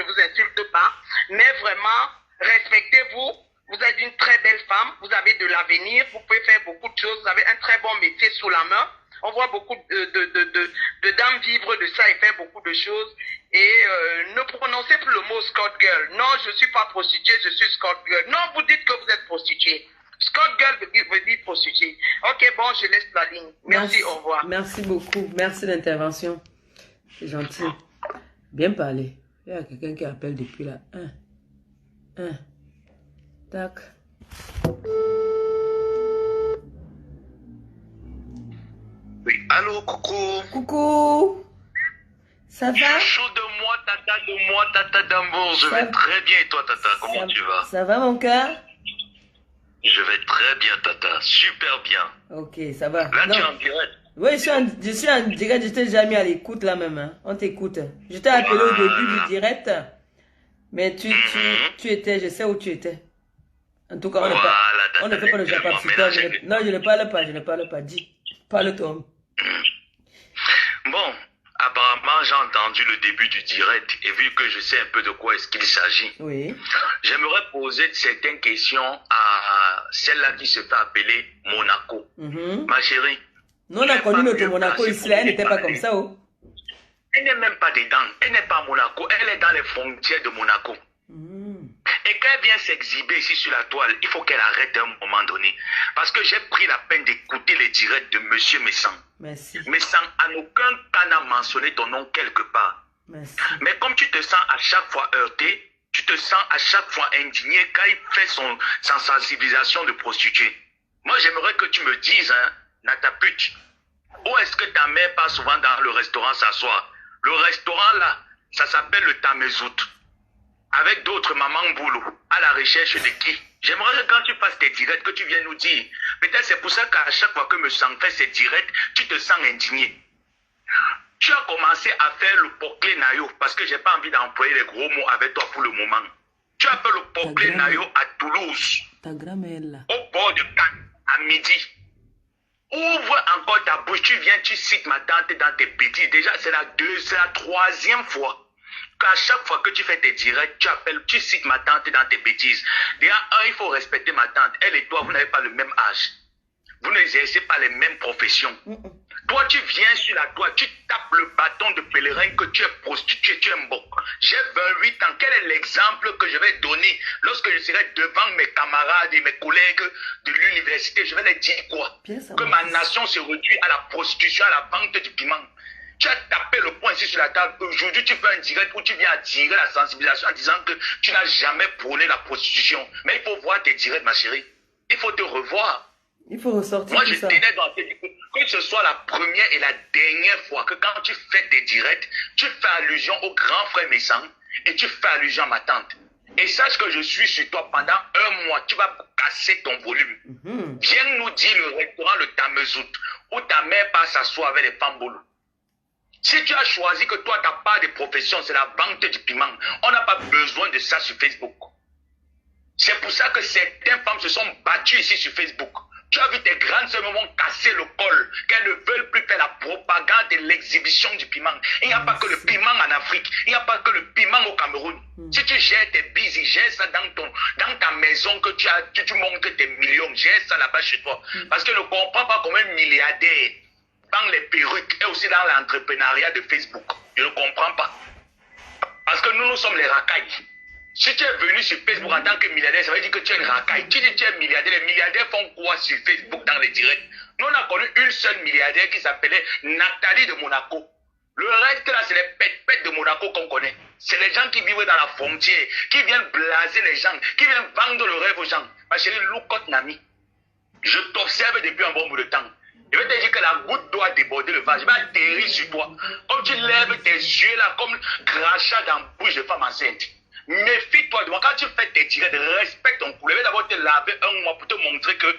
vous insulte pas, mais vraiment respectez-vous. Vous êtes une très belle femme, vous avez de l'avenir, vous pouvez faire beaucoup de choses, vous avez un très bon métier sous la main. On voit beaucoup de dames vivre de ça et faire beaucoup de choses. Et ne prononcez plus le mot escort girl. Non, je ne suis pas prostituée, je suis escort girl. Non, vous dites que vous êtes prostituée. Escort Scott Girl veut dire prostituée. Ok, bon, je laisse la ligne. Merci, au revoir. Merci beaucoup. Merci de l'intervention. C'est gentil. Bien parlé. Il y a quelqu'un qui appelle depuis là. Tac. Oui, allô, coucou. Coucou. Ça va? Chaud de moi, tata d'amour. Je vais très bien et toi, tata, comment tu vas? Ça va, mon cœur? Je vais très bien, tata. Super bien. Ok, ça va. Là, tu es en direct. Oui, je suis en direct. Je t'ai déjà mis à l'écoute là même. Hein. On t'écoute. Je t'ai appelé au début du direct. Mais tu étais, je sais où tu étais. En tout cas, on ne fait pas le Japon. Non, je ne parle pas. Dis, parle-toi. Bon, apparemment, j'ai entendu le début du direct et vu que je sais un peu de quoi est-ce qu'il s'agit, oui. J'aimerais poser certaines questions à celle-là qui se fait appeler Monaco. Ma chérie. Nous, on a connu notre Monaco ici, elle n'était pas comme ça, oh. Elle n'est même pas dedans, elle n'est pas à Monaco, elle est dans les frontières de Monaco. Et quand elle vient s'exhiber ici sur la toile, il faut qu'elle arrête à un moment donné. Parce que j'ai pris la peine d'écouter les directs de Monsieur Messan. Merci. Messan, en aucun cas n'a mentionné ton nom quelque part. Merci. Mais comme tu te sens à chaque fois heurté, tu te sens à chaque fois indigné quand il fait son sensibilisation de prostituée. Moi, j'aimerais que tu me dises, hein, Nataput, où est-ce que ta mère passe souvent dans le restaurant s'asseoir? Le restaurant là, ça s'appelle le Tamezout. Avec d'autres mamans boulot, à la recherche de qui? J'aimerais que quand tu fasses tes directs, que tu viennes nous dire. Peut-être c'est pour ça qu'à chaque fois que me sens fait ces directs, tu te sens indigné. Tu as commencé à faire le poclé nayo, parce que j'ai pas envie d'employer les gros mots avec toi pour le moment. Tu as fait le poclé nayo à Toulouse. Ta grand-mère là. Au bord de Cannes, à midi. Ouvre encore ta bouche, tu viens, tu cites ma tante dans tes bêtises. Déjà, c'est la troisième fois qu'à chaque fois que tu fais tes directs, tu cites ma tante dans tes bêtises. Déjà, il faut respecter ma tante. Elle et toi, vous n'avez pas le même âge. Vous n'exercez pas les mêmes professions. Toi, tu viens sur la toile, tu tapes le bâton de pèlerin que tu es prostitué, tu es mbok. J'ai 28 ans. Quel est l'exemple que je vais donner lorsque je serai devant mes camarades et mes collègues de l'université? Je vais leur dire quoi? Que ma nation se réduit à la prostitution, à la vente du piment. Tu as tapé le poing ici sur la table. Aujourd'hui, tu fais un direct où tu viens attirer la sensibilisation en disant que tu n'as jamais prôné la prostitution. Mais il faut voir tes directs, ma chérie. Il faut te revoir. Il faut ressortir. Moi, je tenais dans que ce soit la première et la dernière fois que quand tu fais tes directs, tu fais allusion au grand frère Messan et tu fais allusion à ma tante. Et sache que je suis sur toi pendant un mois. Tu vas casser ton volume. Viens nous dire le restaurant, le Tamezout, où ta mère passe s'asseoir avec les femmes boulot. Si tu as choisi que toi, tu n'as pas de profession, c'est la vente du piment. On n'a pas besoin de ça sur Facebook. C'est pour ça que certaines femmes se sont battues ici sur Facebook. Tu as vu tes grandes sœurs vont casser le col, qu'elles ne veulent plus faire la propagande et l'exhibition du piment. Il n'y a pas que le piment en Afrique, il n'y a pas que le piment au Cameroun. Si tu gères tes bises, gère ça dans ta maison, que tu montres tes millions, gère ça là-bas chez toi. Parce que je ne comprends pas comment un milliardaire dans les perruques et aussi dans l'entrepreneuriat de Facebook. Je ne comprends pas. Parce que nous sommes les racailles. Si tu es venu sur Facebook en tant que milliardaire, ça veut dire que tu es une racaille. Tu dis que tu es milliardaire. Les milliardaires font quoi sur Facebook dans les directs? Nous, on a connu une seule milliardaire qui s'appelait Nathalie de Monaco. Le reste, là, c'est les pètes de Monaco qu'on connaît. C'est les gens qui vivent dans la frontière, qui viennent blaser les gens, qui viennent vendre le rêve aux gens. Ma chérie, Loukote Nami, je t'observe depuis un bon bout de temps. Je vais te dire que la goutte doit déborder le vase. Je vais atterrir sur toi. Comme tu lèves tes yeux là, comme crachat dans la bouche de femme enceinte. Méfie-toi de moi. Quand tu fais tes directs, respecte ton cou. Je vais d'abord te laver un mois pour te montrer que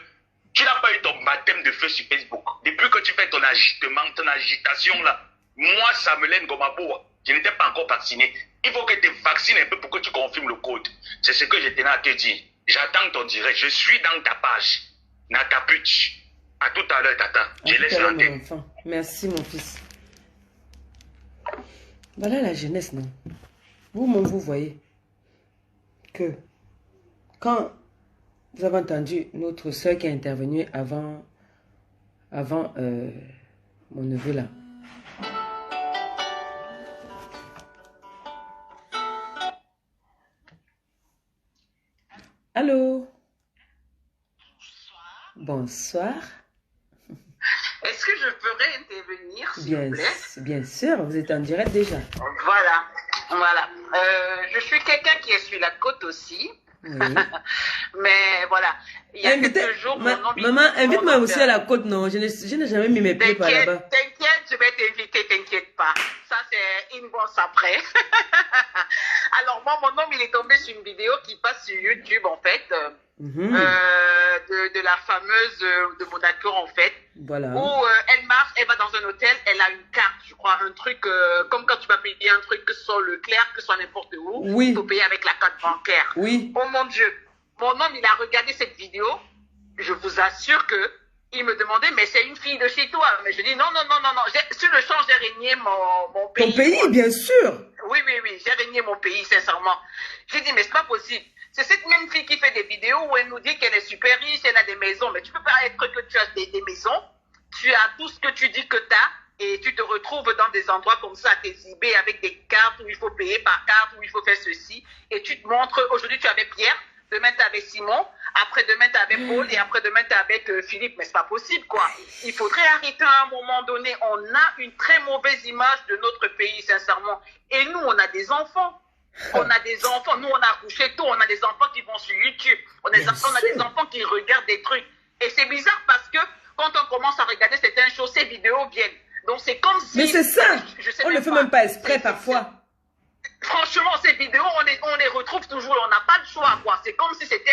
tu n'as pas eu ton baptême de feu sur Facebook. Depuis que tu fais ton agitement, ton agitation là, moi, Samuel Ngomaboa, je n'étais pas encore vacciné. Il faut que tu te vaccines un peu pour que tu confirmes le code. C'est ce que je tenais à te dire. J'attends ton direct. Je suis dans ta page. Nataput. À tout à l'heure, Tata. Je laisse l'antenne. Merci, mon fils. Voilà la jeunesse, non? Vous-même, vous voyez que quand vous avez entendu notre soeur qui a intervenu avant mon neveu là. Allô? Bonsoir. Est-ce que je pourrais intervenir, s'il vous plaît? Bien sûr, vous êtes en direct déjà. Voilà, voilà. Je suis quelqu'un qui est sur la côte aussi. Oui. Mais voilà, il y a quelques jours, mon nom... Maman, invite-moi aussi à la côte, non? Je n'ai jamais mis mes pieds par là-bas. T'inquiète, je vais t'inviter, t'inquiète pas. Ça, c'est une bosse après. Alors, moi, mon nom, il est tombé sur une vidéo qui passe sur YouTube, en fait, de la fameuse de Monaco, en fait, voilà. Où elle marche, elle va dans un hôtel, elle a une carte, je crois, un truc, comme quand tu vas payer un truc, que ce soit Leclerc, que ce soit n'importe où, oui. il faut payer avec la carte bancaire. Oui. Oh mon Dieu, mon homme, il a regardé cette vidéo, je vous assure que il me demandait, mais c'est une fille de chez toi. Mais je dis, non. Sur le champ, j'ai régné mon pays. Ton pays, bien sûr. Oui, j'ai régné mon pays, sincèrement. J'ai dit, mais c'est pas possible. C'est cette même fille qui fait des vidéos où elle nous dit qu'elle est super riche, elle a des maisons. Mais tu peux pas être que tu as des maisons. Tu as tout ce que tu dis que tu as. Et tu te retrouves dans des endroits comme ça, t'exhiber avec des cartes où il faut payer par carte, où il faut faire ceci. Et tu te montres, aujourd'hui tu es avec Pierre, demain tu es avec Simon, après-demain tu es avec Paul et après-demain tu es avec Philippe. Mais c'est pas possible, quoi. Il faudrait arrêter à un moment donné. On a une très mauvaise image de notre pays, sincèrement. Et nous, on a des enfants. On a des enfants. Nous, on a accouché tôt. On a des enfants qui vont sur YouTube. On a des enfants qui regardent des trucs. Et c'est bizarre parce que quand on commence à regarder certaines choses, ces vidéos viennent. Donc c'est comme si... Mais c'est ça. On ne le fait même pas exprès parfois. Franchement, ces vidéos, on les retrouve toujours. On n'a pas de choix, quoi. C'est comme si c'était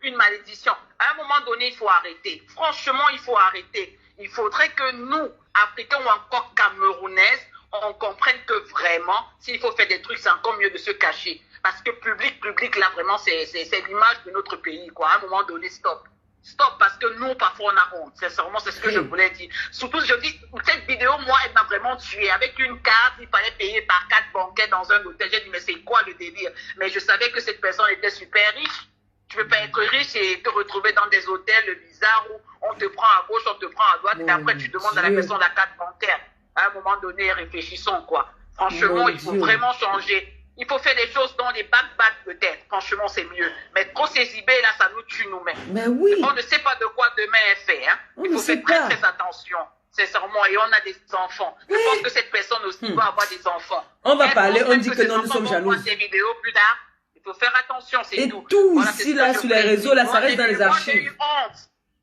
une malédiction. À un moment donné, il faut arrêter. Franchement, il faut arrêter. Il faudrait que nous, Africains ou encore Camerounaises, on comprenne que vraiment, s'il faut faire des trucs, c'est encore mieux de se cacher. Parce que public, là, vraiment, c'est l'image de notre pays, quoi. À un moment donné, stop. Stop, parce que nous, parfois, on a honte. Sincèrement, c'est ce que je voulais dire. Surtout, je dis, cette vidéo, moi, elle m'a vraiment tué. Avec une carte, il fallait payer par carte bancaire dans un hôtel. J'ai dit, mais c'est quoi le délire? Mais je savais que cette personne était super riche. Tu peux pas être riche et te retrouver dans des hôtels bizarres où on te prend à gauche, on te prend à droite, et après, tu demandes à la personne la carte bancaire. À un moment donné, réfléchissons, quoi. Franchement, il faut vraiment changer. Il faut faire des choses dans les back peut-être. Franchement, c'est mieux. Mais trop s'exhiber, là, ça nous tue nous-mêmes. Mais oui. On ne sait pas de quoi demain est fait. Hein. Il faut faire très attention. Sincèrement. Et on a des enfants. Je pense que cette personne aussi doit avoir des enfants. On va parler, on dit que non, nous sommes jaloux. Ces vidéos plus tard. Il faut faire attention, c'est tout. Et tout voilà, ici, là, sur les réseaux, là, ça reste dans les archives. J'ai eu honte.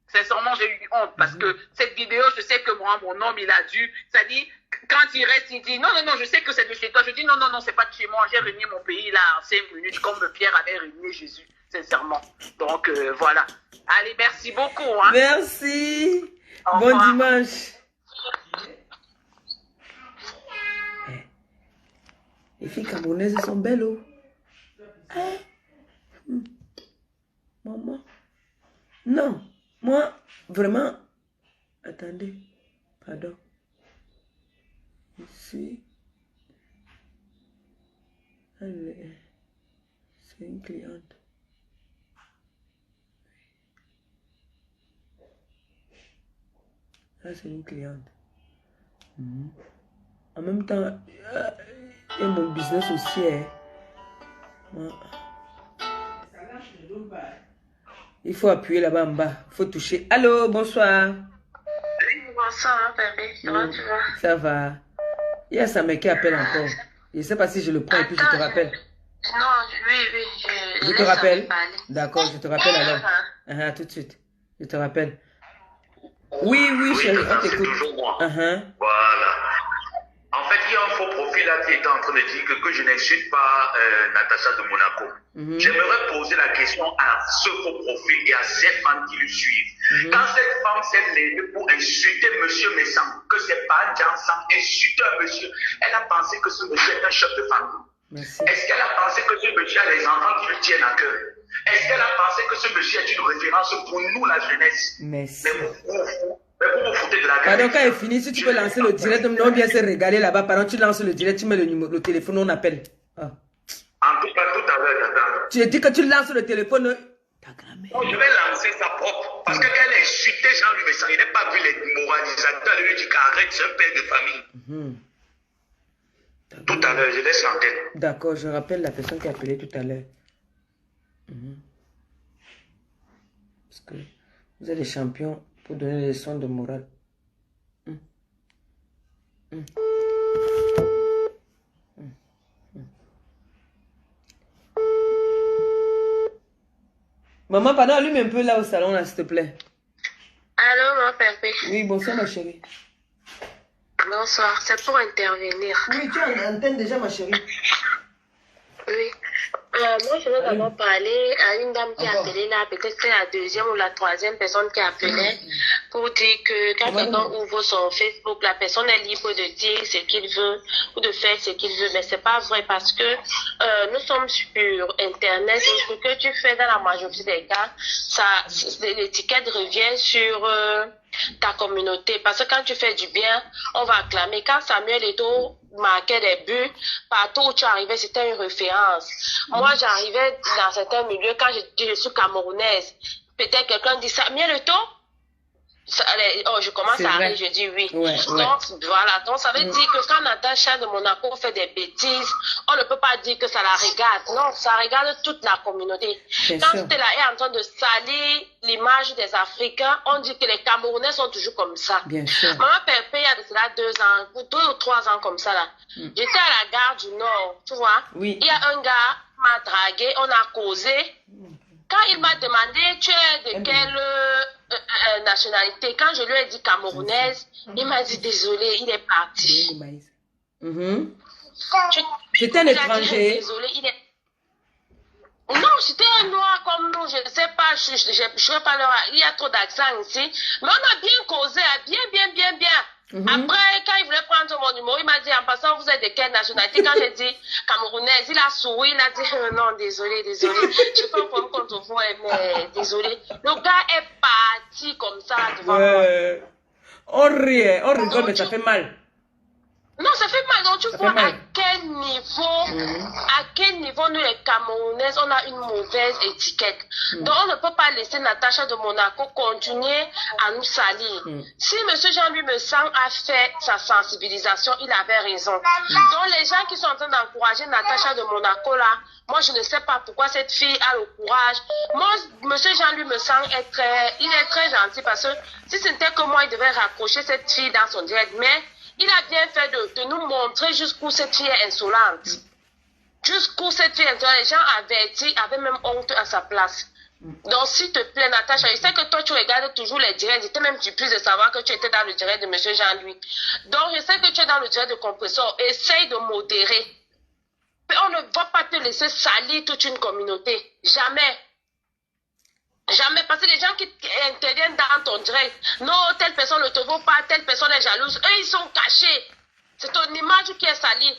Sincèrement, j'ai eu honte parce que cette vidéo, je sais que moi, mon homme, il a dû, ça dit, quand il reste, il dit, non, je sais que c'est de chez toi. Je dis, non, c'est pas de chez moi. J'ai régné mon pays là en 5 minutes, comme Pierre avait régné Jésus, sincèrement. Donc, voilà. Allez, merci beaucoup. Hein. Merci. Bon dimanche. Les filles camerounaises sont belles, oh. Maman. Non. Moi, vraiment, attendez, pardon, ici, c'est une cliente. Là, c'est une cliente. En même temps, il y a mon business aussi, hein. Il faut appuyer là-bas en bas. Il faut toucher. Allô, bonsoir. Oui, bonsoir, bébé. Comment tu vas? Ça va. Il y a Samuel qui appelle encore. Je ne sais pas si je le prends et puis je te rappelle. Non, oui. Je te rappelle. D'accord, je te rappelle alors. Tout de suite. Je te rappelle. Oui, chérie, on t'écoute. Voilà. En fait, il y a un faux profil là qui est en train de dire que je n'insulte pas Natacha de Monaco. J'aimerais poser la question à ce faux profil et à ces femmes qui le suivent. Quand cette femme s'est levée pour insulter monsieur Messam, que c'est pas Jansan, insulter un monsieur, elle a pensé que ce monsieur est un chef de famille. Est-ce qu'elle a pensé que ce monsieur a des enfants qui lui tiennent à cœur? Est-ce qu'elle a pensé que ce monsieur est une référence pour nous, la jeunesse? Mais vous vous foutez de la gueule. Pardon, quand elle finit, si tu peux lancer le direct, on vient se régaler là-bas. Pardon, tu lances le direct, tu mets le téléphone, on appelle. En tout cas, tout à l'heure, tata. Tu dis que tu lances le téléphone. Je vais lancer sa propre. Parce qu'elle a insulté Jean-Louis Messan. Il n'a pas vu les moralisateurs. Il lui dit qu'arrête, c'est un père de famille. Tout à l'heure, je laisse l'antenne. D'accord, je rappelle la personne qui a appelé tout à l'heure. Parce que Vous êtes des champions pour donner des leçons de morale. Maman, pardon, allume un peu là au salon, là, s'il te plaît. Allô, mon pépé. Oui, bonsoir, ma chérie. Bonsoir, c'est pour intervenir. Oui, tu es en antenne déjà, ma chérie. Oui. Moi, je veux d'abord parler à une dame qui a appelé là, peut-être c'est la deuxième ou la troisième personne qui a appelé pour dire que quand quelqu'un ouvre son Facebook, la personne est libre de dire ce qu'il veut ou de faire ce qu'il veut. Mais c'est pas vrai parce que nous sommes sur Internet et ce que tu fais dans la majorité des cas, l'étiquette revient sur ta communauté. Parce que quand tu fais du bien, on va acclamer. Quand Samuel Eto'o marquait des buts, partout où tu arrivais, c'était une référence. Moi, j'arrivais dans certains milieux, quand je dis je suis camerounaise, peut-être quelqu'un dit Samuel Eto'o. Je commence à rire, je dis oui. Donc, voilà. Donc, ça veut dire que quand Natacha de Monaco fait des bêtises, on ne peut pas dire que ça la regarde. Non, ça regarde toute la communauté. Quand Stella est en train de salir l'image des Africains, on dit que les Camerounais sont toujours comme ça. Bien sûr. Maman Pépé, il y a de cela 2 ans, 2 ou 3 ans comme ça là. J'étais à la gare du Nord, tu vois. Oui. Il y a un gars qui m'a dragué, on a causé. Quand il m'a demandé, tu es de quelle nationalité, quand je lui ai dit camerounaise, il m'a dit désolé, il est parti. C'était un étranger. Désolé, il est... Non, c'était un noir comme nous, je ne sais pas, je ne sais pas leur... Il y a trop d'accent ici. Mais on a bien causé, bien. Après, quand il voulait prendre mon numéro, il m'a dit, en passant, vous êtes de quelle nationalité? Quand j'ai dit camerounaise, il a souri, il a dit, non, désolé. Je peux prendre contre vous, mais désolé. Le gars est parti comme ça devant moi. On rigole, mais ça fait mal. Non, ça fait mal. Donc, tu vois à quel niveau nous, les Camerounaises, on a une mauvaise étiquette. Donc, on ne peut pas laisser Natacha de Monaco continuer à nous salir. Si M. Jean-Louis Messang a fait sa sensibilisation, il avait raison. Donc, les gens qui sont en train d'encourager Natacha de Monaco, là, moi, je ne sais pas pourquoi cette fille a le courage. Moi, M. Jean-Louis Messang il est très gentil parce que si ce n'était que moi, il devait raccrocher cette fille dans son direct. Mais il a bien fait de nous montrer jusqu'où cette fille est insolente. Jusqu'où cette fille est insolente. Les gens avertis avaient même honte à sa place. Donc, s'il te plaît, Natacha, je sais que toi, tu regardes toujours les directs. J'étais même surprise de savoir que tu étais dans le direct de M. Jean-Louis. Donc, je sais que tu es dans le direct de Compressor. Essaye de modérer. On ne va pas te laisser salir toute une communauté. Jamais. Jamais, parce que les gens qui interviennent dans ton direct, non, telle personne ne te vaut pas, telle personne est jalouse, eux, ils sont cachés. C'est ton image qui est salie.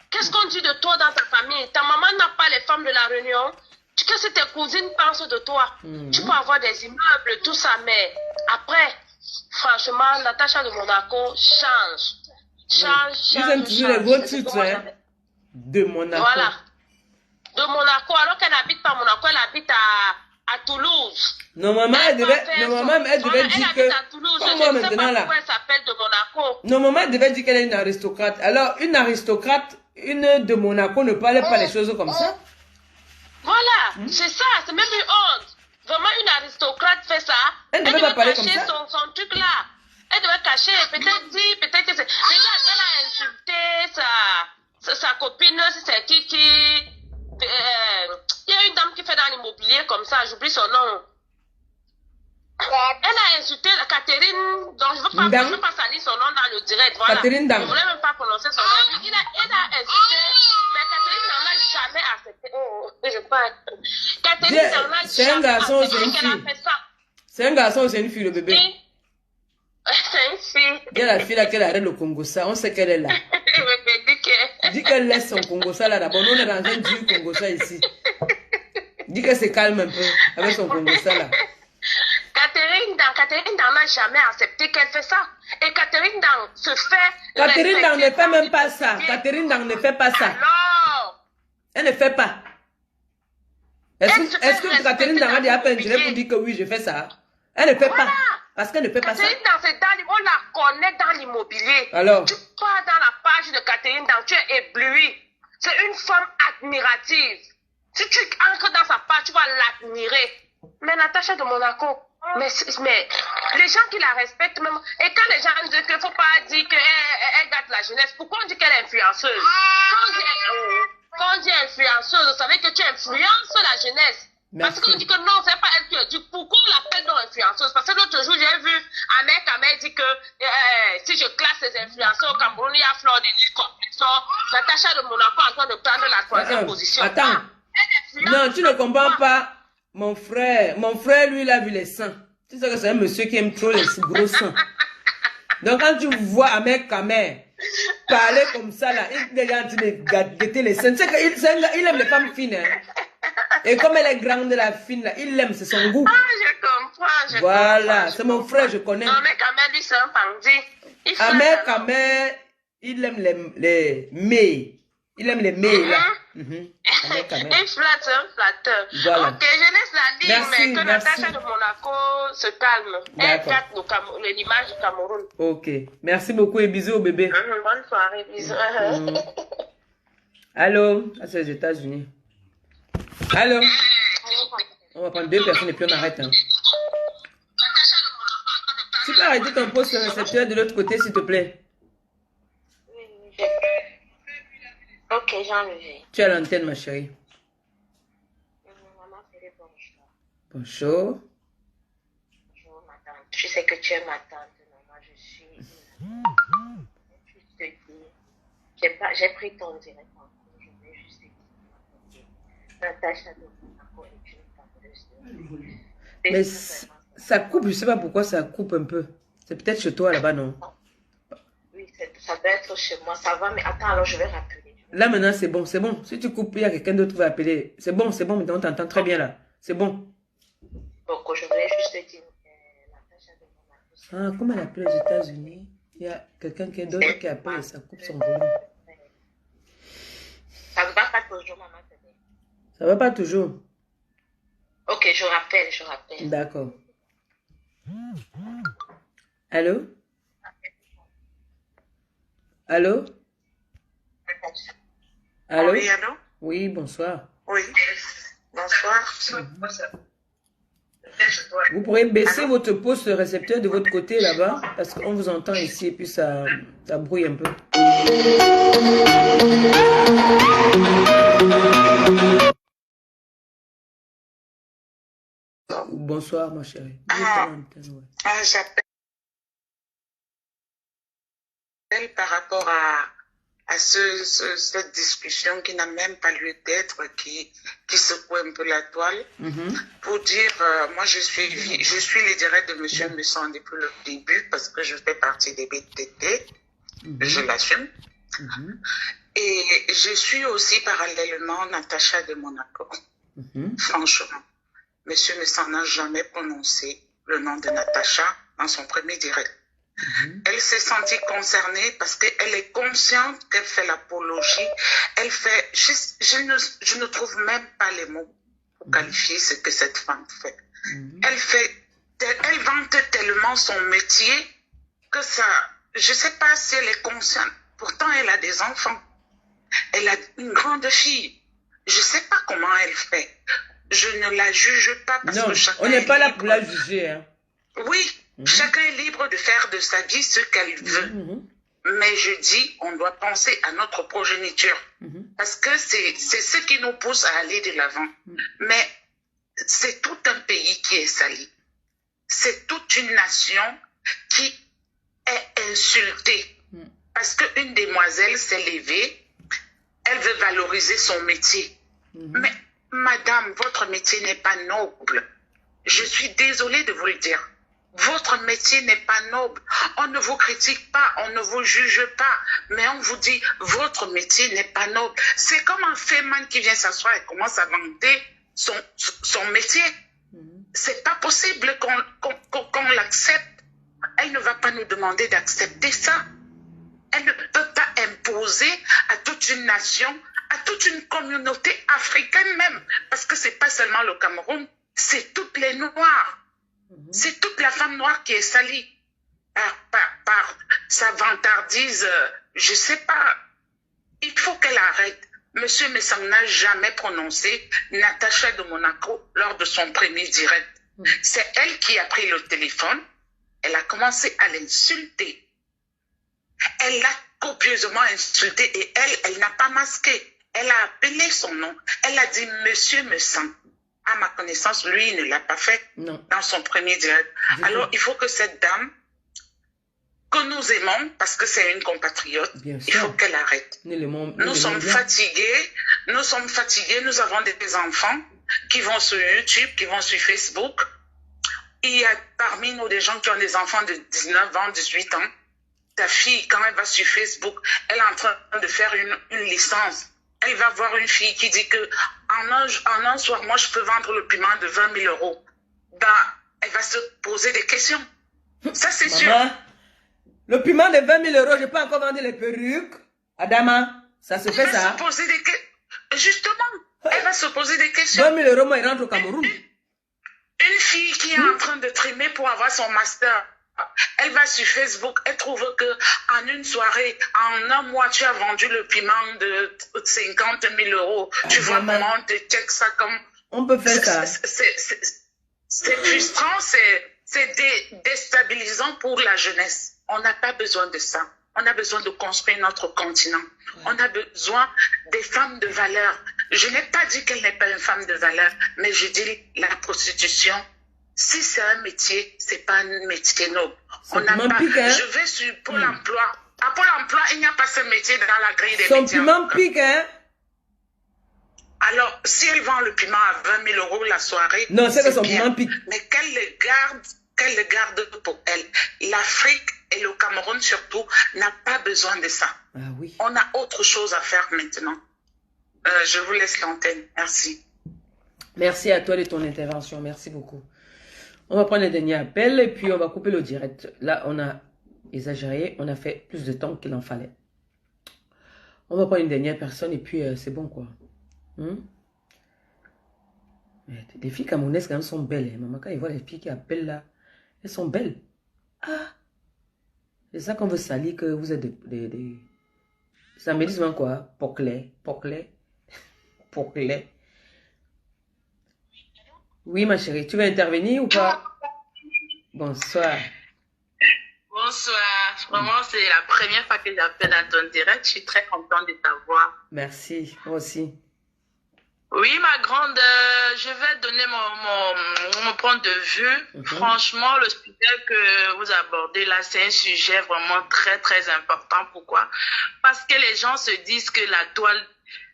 Qu'est-ce qu'on dit de toi dans ta famille? Ta maman n'a pas les femmes de la Réunion. Qu'est-ce que tes cousines pensent de toi? Tu peux avoir des immeubles, tout ça, mais après, franchement, Natacha de Monaco change. Change. Ils aiment toujours les beaux titres, hein? De Monaco. Voilà. De Monaco, alors qu'elle n'habite pas à Monaco, elle habite à Toulouse. Non, maman, elle devait dire que... Comment maintenant là? Elle s'appelle de Monaco. Non, maman, elle devait dire qu'elle est une aristocrate. Alors, une aristocrate, une de Monaco ne parlait pas les choses comme ça. Voilà, c'est ça, c'est même une honte. Vraiment, une aristocrate fait ça. Elle devait pas parler comme cacher ça. son truc là. Elle devait cacher, peut-être dire, peut-être que c'est... Regarde, elle a insulté sa copine, c'est qui... Il y a une dame qui fait dans l'immobilier comme ça, j'oublie son nom. Elle a insulté Catherine, donc je ne veux pas salir son nom dans le direct. Voilà. Catherine Dam. Je ne voulais même pas prononcer son nom. Elle a insulté, mais Catherine n'en a jamais accepté. Je parle. Catherine n'en a jamais accepté. C'est un garçon ou c'est une fille, le bébé? C'est une fille. Il y a la fille là qu'elle arrête le Congo-Ça, on sait qu'elle est là. Dis qu'elle laisse son Congo-Ça là d'abord. Nous on est dans un dur Congo-Ça ici. Dis qu'elle se calme un peu avec son Congo-Ça là. Catherine n'en a jamais accepté qu'elle fait ça. Et Catherine Dang se fait... Catherine Dang ne fait même pas ça. Catherine Dang ne fait pas ça. Alors, elle ne fait pas. Est-ce que Catherine Dang a dit à peine pour dire que oui, je fais ça? Elle ne fait pas. Parce qu'elle ne fait pas ça. Catherine Dang, on la connaît dans l'immobilier. Alors? Tu pars dans la page de Catherine Dang, tu es ébloui. C'est une femme admirative. Si tu entres dans sa page, tu vas l'admirer. Mais Natacha de Monaco, Mais les gens qui la respectent même, et quand les gens disent qu'il ne faut pas dire qu'elle gâte la jeunesse, pourquoi on dit qu'elle est influenceuse? Quand on dit influenceuse, vous savez que tu influences la jeunesse. Parce qu'on dit que non, c'est pas elle qui a dit. Pourquoi on l'appelle non influenceuse? Parce que l'autre jour, j'ai vu Ahmed dit que si je classe les influenceurs au Cameroun, il y a Flore Denis Complexion, Natacha de Monaco en train de prendre la troisième position. Attends. Non, tu ne comprends pas. Mon frère, lui, il a vu les seins. Tu sais que c'est un monsieur qui aime trop les gros seins. Donc, quand tu vois Ahmed Kamer parler comme ça, là, il est en train de gâter les seins. Tu sais qu'il aime les femmes fines. Hein. Et comme elle est grande, la fine, là, il l'aime, c'est son goût. Ah, je comprends. Voilà, c'est mon frère, je connais. Ahmed Kamer, lui, c'est un bandit. Ahmed Kamer, il aime les mets. Il aime les mets, là. Il flatte, c'est un flatteur. Voilà. Ok, je laisse la ligne, Merci, mais que Natacha de Monaco se calme. Elle gâte l'image du Cameroun. Ok. Merci beaucoup et bisous au bébé. Bonne soirée, bisous. Allô? Ah, c'est les États-Unis. Allô? On va prendre 2 personnes et puis on arrête. Hein. Tu peux arrêter ton poste sur le récepteur de l'autre côté, s'il te plaît? Ok, j'ai enlevé. Tu as l'antenne, ma chérie. Maman, c'est bonjour. Bonjour. Bonjour, ma tante. Je sais que tu es ma tante. Maman, je suis. Je te dis. J'ai pris ton direct en cours. Je vais juste te dire. Natacha de Monaco est une fameuse. Mais ça coupe, je ne sais pas pourquoi ça coupe un peu. C'est peut-être chez toi là-bas, non? Oui, ça doit être chez moi. Ça va, mais attends, alors je vais rappeler. Là maintenant c'est bon, c'est bon. Si tu coupes, il y a quelqu'un d'autre qui va appeler. C'est bon, maintenant on t'entend très bien là. C'est bon. Donc je voulais juste te dire Natacha de Monaco. Ah, comme elle appelle aux États-Unis, il y a quelqu'un qui est d'autre qui appelle et ça coupe son volume. Ça ne va pas toujours, maman. Ça va pas toujours. Ok, je rappelle. D'accord. Allô? Allô? Allô? Oui, allô? Oui, bonsoir. Oui, bonsoir. Vous pourrez baisser votre poste récepteur de votre côté là-bas parce qu'on vous entend ici et puis ça brouille un peu. Bonsoir ma chérie. J'appelle par rapport à cette discussion qui n'a même pas lieu d'être, qui secoue un peu la toile, pour dire, moi je suis le direct de M. Messon depuis le début, parce que je fais partie des BTT, je l'assume. Et je suis aussi parallèlement Natacha de Monaco. Franchement, M. Messon n'a jamais prononcé le nom de Natacha dans son premier direct. Elle s'est sentie concernée parce qu'elle est consciente qu'elle fait l'apologie. Elle fait, je ne trouve même pas les mots pour qualifier ce que cette femme fait. Elle vante tellement son métier que ça, je ne sais pas si elle est consciente. Pourtant, elle a des enfants. Elle a une grande fille. Je ne sais pas comment elle fait. Je ne la juge pas parce que chacun. On n'est pas là pour la juger. Hein. Oui. Chacun est libre de faire de sa vie ce qu'elle veut. Mais je dis, on doit penser à notre progéniture. Parce que c'est ce qui nous pousse à aller de l'avant. Mais c'est tout un pays qui est sali. C'est toute une nation qui est insultée. Parce qu'une demoiselle s'est levée, elle veut valoriser son métier. Mais madame, votre métier n'est pas noble. Je suis désolée de vous le dire. Votre métier n'est pas noble. On ne vous critique pas, on ne vous juge pas, mais on vous dit, votre métier n'est pas noble. C'est comme un féman qui vient s'asseoir et commence à vanter son métier. C'est pas possible qu'on l'accepte. Elle ne va pas nous demander d'accepter ça. Elle ne peut pas imposer à toute une nation, à toute une communauté africaine même, parce que c'est pas seulement le Cameroun, c'est toutes les Noirs. C'est toute la femme noire qui est salie par sa vantardise, je sais pas. Il faut qu'elle arrête. Monsieur Messon n'a jamais prononcé Natacha de Monaco lors de son premier direct. C'est elle qui a pris le téléphone. Elle a commencé à l'insulter. Elle l'a copieusement insulté et elle n'a pas masqué. Elle a appelé son nom. Elle a dit « Monsieur me sent ». À ma connaissance, lui, il ne l'a pas fait dans son premier direct. Alors, il faut que cette dame, que nous aimons, parce que c'est une compatriote, il faut qu'elle arrête. Nous sommes fatigués, nous avons des enfants qui vont sur YouTube, qui vont sur Facebook. Il y a parmi nous des gens qui ont des enfants de 19 ans, 18 ans. Ta fille, quand elle va sur Facebook, elle est en train de faire une licence. Elle va voir une fille qui dit que en un soir, moi, je peux vendre le piment de 20 000 euros. Ben, elle va se poser des questions. Ça, c'est sûr. Le piment de 20 000 euros, je peux encore vendre les perruques. Adama, ça se fait ça. Justement, elle va se poser des questions. 20 000 euros, moi, il rentre au Cameroun. Une fille qui est en train de trimer pour avoir son master, elle va sur Facebook, elle trouve que en une soirée, en un mois, tu as vendu le piment de 50 000 euros. Tu vois comment on te check ça comme... On peut faire ça. C'est frustrant, c'est déstabilisant pour la jeunesse. On n'a pas besoin de ça. On a besoin de construire notre continent. On a besoin des femmes de valeur. Je n'ai pas dit qu'elle n'est pas une femme de valeur, mais je dis la prostitution, si c'est un métier, c'est pas un métier noble. On n'a pas. Je vais sur Pôle emploi. À Pôle emploi, il n'y a pas ce métier dans la grille des métiers. Son piment pique, hein? Alors, si elle vend le piment à 20 000 euros la soirée, non, c'est que son piment pique. Mais qu'elle le garde pour elle. L'Afrique et le Cameroun surtout n'a pas besoin de ça. Ah oui. On a autre chose à faire maintenant. Je vous laisse l'antenne. Merci. Merci à toi de ton intervention. Merci beaucoup. On va prendre le dernier appel et puis on va couper le direct. Là, on a exagéré. On a fait plus de temps qu'il en fallait. On va prendre une dernière personne et puis c'est bon quoi. Les filles camerounaises quand même sont belles. Hein. Maman, quand ils voient les filles qui appellent là, elles sont belles. Ah! C'est ça qu'on veut salir que vous êtes des... Ça me dit souvent quoi? Poclet. Oui, ma chérie, tu veux intervenir ou pas? Bonsoir. Bonsoir. Vraiment, c'est la première fois que j'appelle dans ton direct. Je suis très contente de t'avoir. Merci, moi aussi. Oui, ma grande, je vais donner mon point de vue. Franchement, le sujet que vous abordez là, c'est un sujet vraiment très, très important. Pourquoi? Parce que les gens se disent que la toile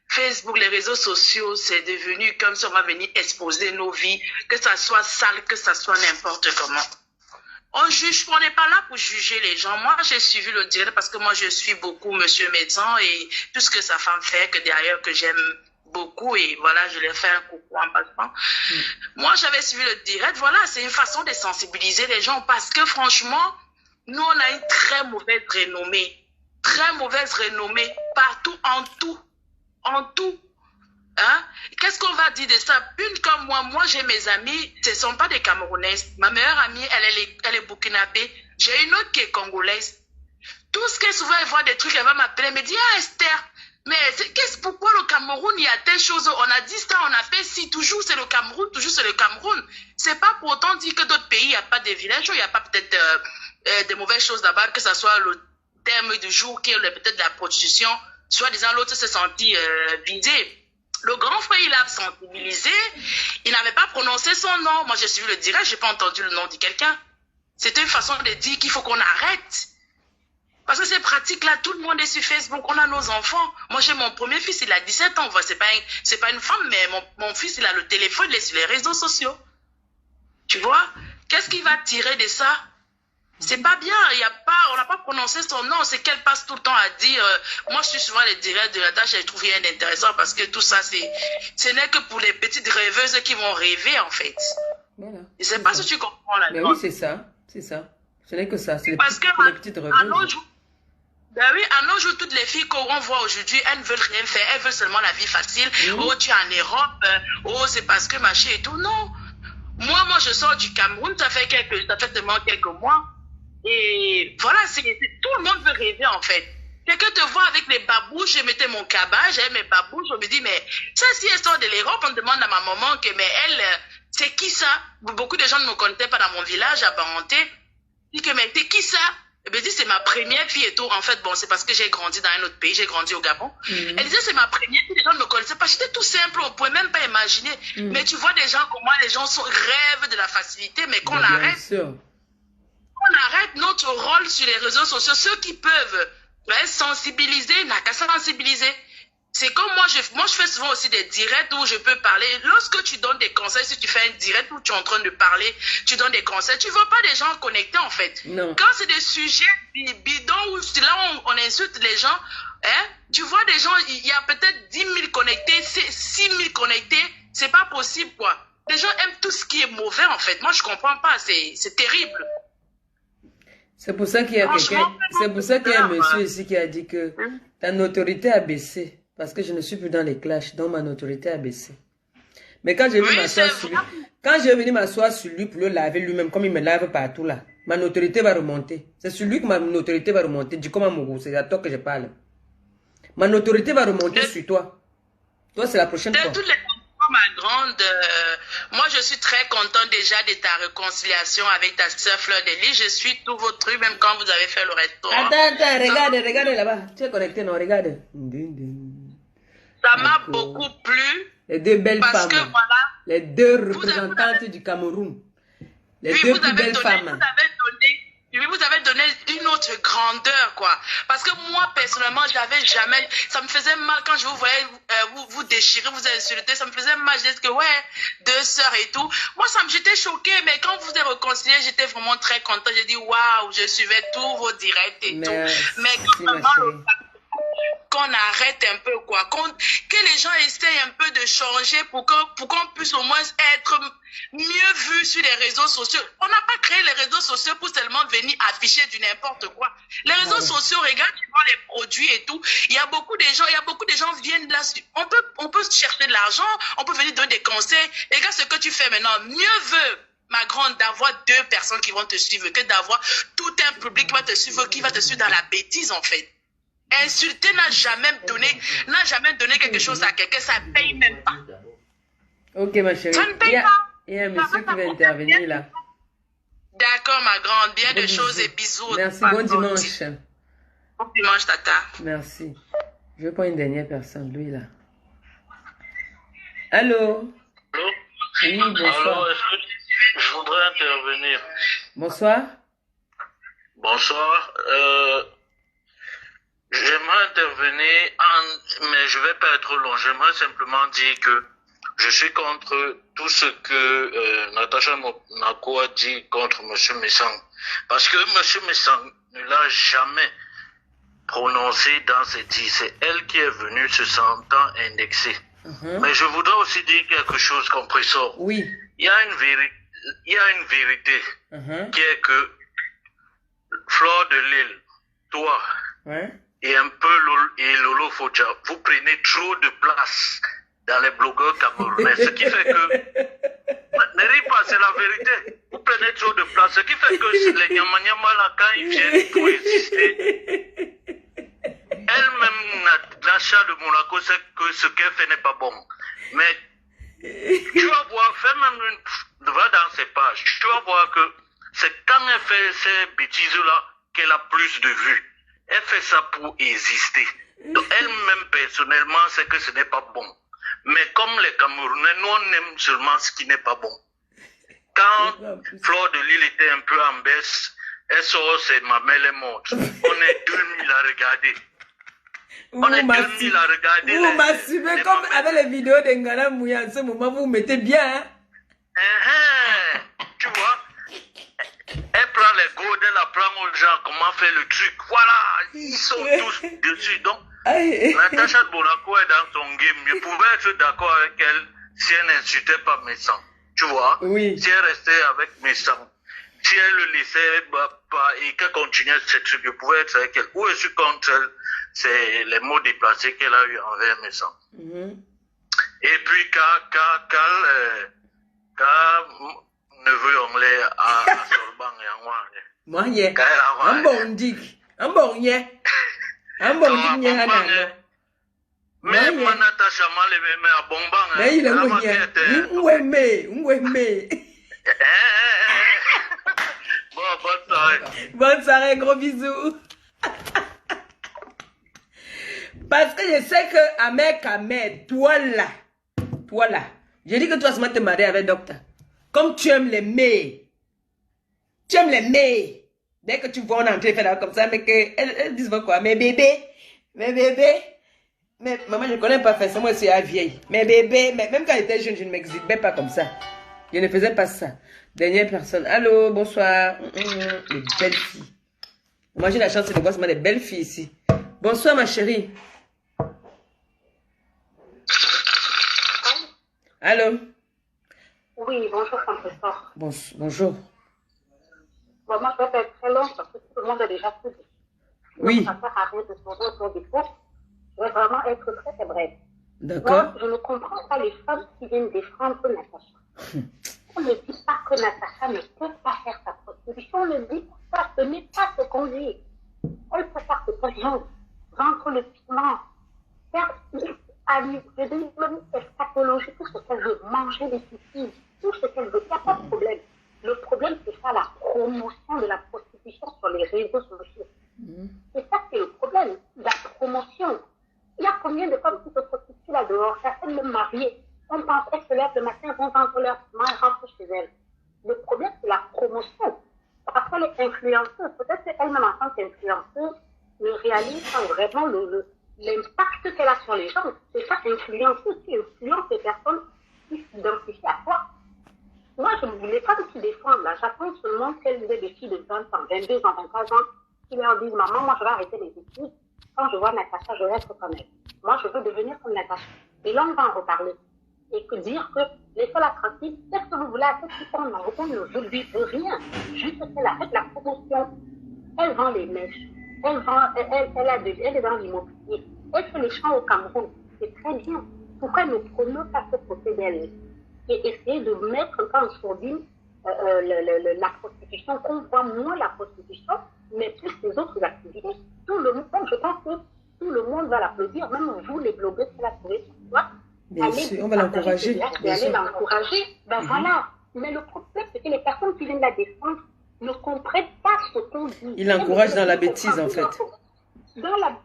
Facebook, les réseaux sociaux, c'est devenu comme si on va venir exposer nos vies, que ça soit sale, que ça soit n'importe comment. On n'est pas là pour juger les gens. Moi, j'ai suivi le direct parce que moi, je suis beaucoup Monsieur Médecin et tout ce que sa femme fait, que derrière, que j'aime beaucoup et voilà, je lui ai fait un coucou en passant. Moi, j'avais suivi le direct. Voilà, c'est une façon de sensibiliser les gens parce que franchement, nous, on a une très mauvaise renommée. Très mauvaise renommée partout, en tout. Hein? Qu'est-ce qu'on va dire de ça? Une comme moi j'ai mes amis, ce ne sont pas des Camerounaises. Ma meilleure amie, elle est burkinabé. J'ai une autre qui est congolaise. Tout ce que souvent elle voit des trucs, elle va m'appeler, elle me dit, ah Esther, mais pourquoi le Cameroun, il y a telle chose, on a dit ça, on a fait ci, toujours c'est le Cameroun, toujours c'est le Cameroun. C'est pas pour autant dire que d'autres pays, il n'y a pas de villages, il n'y a pas peut-être des mauvaises choses là-bas, que ce soit le terme du jour, qui est peut-être la prostitution, soit disant l'autre s'est senti visé. Le grand frère, il a sensibilisé, il n'avait pas prononcé son nom. Moi, j'ai suivi le direct, je n'ai pas entendu le nom de quelqu'un. C'était une façon de dire qu'il faut qu'on arrête. Parce que ces pratiques-là, tout le monde est sur Facebook, on a nos enfants. Moi, j'ai mon premier fils, il a 17 ans. C'est pas une femme, mais mon fils, il a le téléphone, il est sur les réseaux sociaux. Tu vois? Qu'est-ce qu'il va tirer de ça? C'est pas bien, on n'a pas prononcé son nom, c'est qu'elle passe tout le temps à dire, moi je suis souvent les directs de la tâche, je trouve rien d'intéressant parce que tout ça, ce n'est que pour les petites rêveuses qui vont rêver en fait. Voilà. Je sais pas si tu comprends là. Mais oui, c'est ça. Ce n'est que ça, c'est les petites rêveuses. Ben oui, à nos jours, toutes les filles qu'on voit aujourd'hui, elles ne veulent rien faire, elles veulent seulement la vie facile. Oh, tu es en Europe, oh, c'est parce que machin et tout. Non. Moi, je sors du Cameroun, ça fait seulement quelques mois. Et voilà, tout le monde veut rêver en fait. Quelqu'un te voit avec les babouches, je mettais mon cabas, j'avais mes babouches, je me dis, mais ça, si elle sort de l'Europe, on demande à ma maman que, mais c'est qui ça? Beaucoup de gens ne me connaissaient pas dans mon village, à Baranté. Je dis que, mais t'es qui ça? Elle me dit, c'est ma première fille et tout. En fait, bon, c'est parce que j'ai grandi dans un autre pays, j'ai grandi au Gabon. Elle disait, c'est ma première fille, les gens ne me connaissaient pas. J'étais tout simple, on ne pouvait même pas imaginer. Mais tu vois des gens comme moi, les gens rêvent de la facilité, mais qu'on arrête. On arrête notre rôle sur les réseaux sociaux. Ceux qui peuvent sensibiliser, n'a qu'à sensibiliser. C'est comme moi je fais souvent aussi des directs où je peux parler. Lorsque tu donnes des conseils, si tu fais un direct où tu es en train de parler, tu donnes des conseils, tu ne veux pas des gens connectés en fait. Non. Quand c'est des sujets bidons où là on insulte les gens, hein, tu vois des gens, il y a peut-être 10 000 connectés, 6 000 connectés, c'est pas possible quoi. Les gens aiment tout ce qui est mauvais en fait. Moi je comprends pas, c'est terrible. C'est pour ça qu'il y a quelqu'un, c'est pour ça qu'il y a un monsieur ici qui a dit que ta notoriété a baissé. Parce que je ne suis plus dans les clashs, donc ma notoriété a baissé. Mais quand j'ai venu m'asseoir sur lui, quand j'ai venu m'asseoir sur lui pour le laver lui-même, comme il me lave partout là, ma notoriété va remonter. C'est sur lui que ma notoriété va remonter. Du comment Mougou, c'est à toi que je parle. Ma notoriété va remonter sur toi. Toi, c'est la prochaine fois. Ma grande, moi je suis très contente déjà de ta réconciliation avec ta soeur Fleur de Lys. Je suis tous vos trucs, même quand vous avez fait le restaurant. Attends, regarde là-bas. Tu es connecté, non? Regarde. Ça m'a beaucoup plu. Les deux belles femmes. Parce que voilà. Les deux représentantes du Cameroun. Les deux plus belles femmes. Vous avez donné une autre grandeur, quoi. Parce que moi, personnellement, j'avais jamais... Ça me faisait mal quand je vous voyais vous déchirer, vous insulter. Ça me faisait mal. Je disais que, ouais, deux sœurs et tout. Moi, j'étais choquée. Mais quand vous êtes réconciliés, j'étais vraiment très contente. J'ai dit, waouh, je suivais tous vos directs et tout. Mais quand vraiment, qu'on arrête un peu, quoi. Que les gens essayent un peu de changer pour qu'on puisse au moins être mieux vu sur les réseaux sociaux. On n'a pas créé les réseaux sociaux pour seulement venir afficher du n'importe quoi. Les réseaux sociaux, regarde, tu vois les produits et tout. Il y a beaucoup de gens viennent là. On peut chercher de l'argent, on peut venir donner des conseils. Regarde ce que tu fais maintenant. Mieux veut, ma grande, d'avoir 2 personnes qui vont te suivre que d'avoir tout un public qui va te suivre dans la bêtise, en fait. Insulter n'a jamais donné quelque chose à quelqu'un, ça ne paye même pas. Ok, ma chérie. Ça ne paye pas. Il y a un monsieur qui va intervenir là. D'accord, ma grande. Bien de choses et bisous. Merci, bon dimanche. Bon dimanche, tata. Merci. Je vais prendre une dernière personne, lui là. Allô? Allô? Oui, bonsoir. Alors, je voudrais intervenir. Bonsoir. Bonsoir. J'aimerais intervenir, mais je ne vais pas être long. J'aimerais simplement dire que je suis contre tout ce que Natacha Monaco a dit contre M. Messang. Parce que M. Messang ne l'a jamais prononcé dans ses dits. C'est elle qui est venue se sentant indexée. Mais je voudrais aussi dire quelque chose comme Pressor. Oui. Il y a une vérité qui est que Fleur de Lys, toi, et un peu Lolo Fodja, vous prenez trop de place dans les blogueurs camerounais. Ce qui fait que... Ne ris pas, c'est la vérité. Vous prenez trop de place. Ce qui fait que les Nyamanyama, là, quand ils viennent pour exister, elle-même, Natacha de Monaco, sait que ce qu'elle fait n'est pas bon. Mais tu vas voir, va dans ses pages, tu vas voir que c'est quand elle fait ces bêtises-là qu'elle a plus de vues. Elle fait ça pour exister. Donc elle-même, personnellement, sait que ce n'est pas bon. Mais comme les Camerounais, nous, on aime seulement ce qui n'est pas bon. Quand Fleur de Lys était un peu en baisse, elle sort ses mamelles et montre. On est 2000 à regarder. On est 2000 à regarder. Vous m'assumez comme avec les vidéos de Ngana Mouya en ce moment, vous mettez bien. Hein? Tu vois? Elle prend les gourdes, elle apprend aux gens comment faire le truc. Voilà, ils sont tous dessus. Donc, Natacha de Monaco est dans son game. Je pouvais être d'accord avec elle si elle n'insultait pas Messang. Tu vois? Oui. Si elle restait avec Messang. Si elle le laissait et qu'elle continuait ce truc, je pouvais être avec elle. Où je suis contre elle, c'est les mots déplacés qu'elle a eu envers Messang. Et puis, quand neveu anglais à Solbang et à moi. Moi, il y a un bon dick. Un bon, yeah. Un bon dick, yeah. Mais Natacha Malé, à Bombang. Mais il est Bon, bonne soirée. Bonne soirée, gros bisous. Parce que je sais que Ahmed, toi là, j'ai dit que toi, ce matin, te marier avec docteur. Comme tu aimes les mets. Tu aimes les mets. Dès que tu vois on entrer faire comme ça, mais qu'elle disent quoi? Mes bébés. Mais maman, je ne connais pas faire ça. Moi, c'est la vieille. Mes bébés. Mais même quand j'étais jeune, je ne m'exhibais pas comme ça. Je ne faisais pas ça. Dernière personne. Allô, bonsoir. Les belles filles. Moi, j'ai la chance de voir seulement des belles filles ici. Bonsoir, ma chérie. Allô? Oui, bonjour, professeur. Bonjour. Bon, moi, je vais pas être très long parce que tout le monde a déjà tout dit. Oui. Ça sert à rien de se poser autour des fautes. Je vais vraiment être très, très brève. D'accord. Moi, je ne comprends pas les femmes qui viennent défendre Natacha. On ne dit pas que Natacha ne peut pas faire sa prostitution. On ne dit pas, ce n'est pas ce qu'on dit. Elle peut faire ce qu'elle veut. Vendre le piment. Faire, je dis même escatologie, tout ce qu'elle veut. Manger des filles, tout ce qu'elle veut. Il n'y a pas de problème. Le problème, c'est ça, la promotion de la prostitution sur les réseaux sociaux. C'est ça qui est le problème, la promotion. Il y a combien de femmes qui se prostituent là dehors, certaines même mariées. On pense qu'elles se lèvent le matin, vont vendre leur main et rentrent chez elles. Le problème, c'est la promotion. Parce qu'elle est influenceuse. Peut-être qu'elle-même, en tant qu'influenceuse, ne réalise pas vraiment l'impact qu'elle a sur les gens. C'est ça, influenceuse, qui influence les personnes qui s'identifient à toi. Moi, les femmes qui défendent là, j'attends seulement qu'elles aient des filles de 20 ans, 22 ans, 23 ans, qui leur disent, maman, moi, je vais arrêter les études. Quand je vois Natacha, je vais être comme elle. Moi, je veux devenir comme Natacha. Et là, on va en reparler. Et que dire que les seuls attractifs, qu'est-ce que vous voulez à cette fille? On ne vous lui veut rien. Juste qu'elle arrête la promotion. Elle vend les mèches. Elle est dans l'immobilier. Elle fait les champs au Cameroun. C'est très bien. Pourquoi elle ne promeut pas ce côté d'elle? Et essayer de mettre en sourdine la prostitution, qu'on voit moins la prostitution, mais plus les autres activités. Tout le monde, je pense que tout le monde va l'applaudir, même vous, les blogueurs, qui la trouvez sur toi. Bien sûr, on va l'encourager. Allez l'encourager, ben voilà. Mais le problème, c'est que les personnes qui viennent la défendre ne comprennent pas ce qu'on dit. Ils l'encouragent dans la bêtise, en fait. Voilà,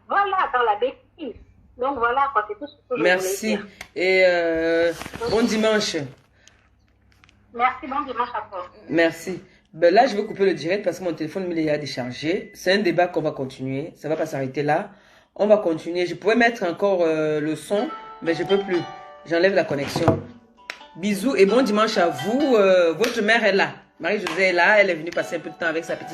dans la bêtise. Donc voilà, c'est tout ce que je voulais dire. Merci. Et bon dimanche. Merci, bon dimanche à toi. Merci. Ben là, je vais couper le direct parce que mon téléphone il est à décharger. C'est un débat qu'on va continuer. Ça ne va pas s'arrêter là. On va continuer. Je pourrais mettre encore le son, mais je ne peux plus. J'enlève la connexion. Bisous et bon dimanche à vous. Votre mère est là. Marie-Josée est là. Elle est venue passer un peu de temps avec sa petite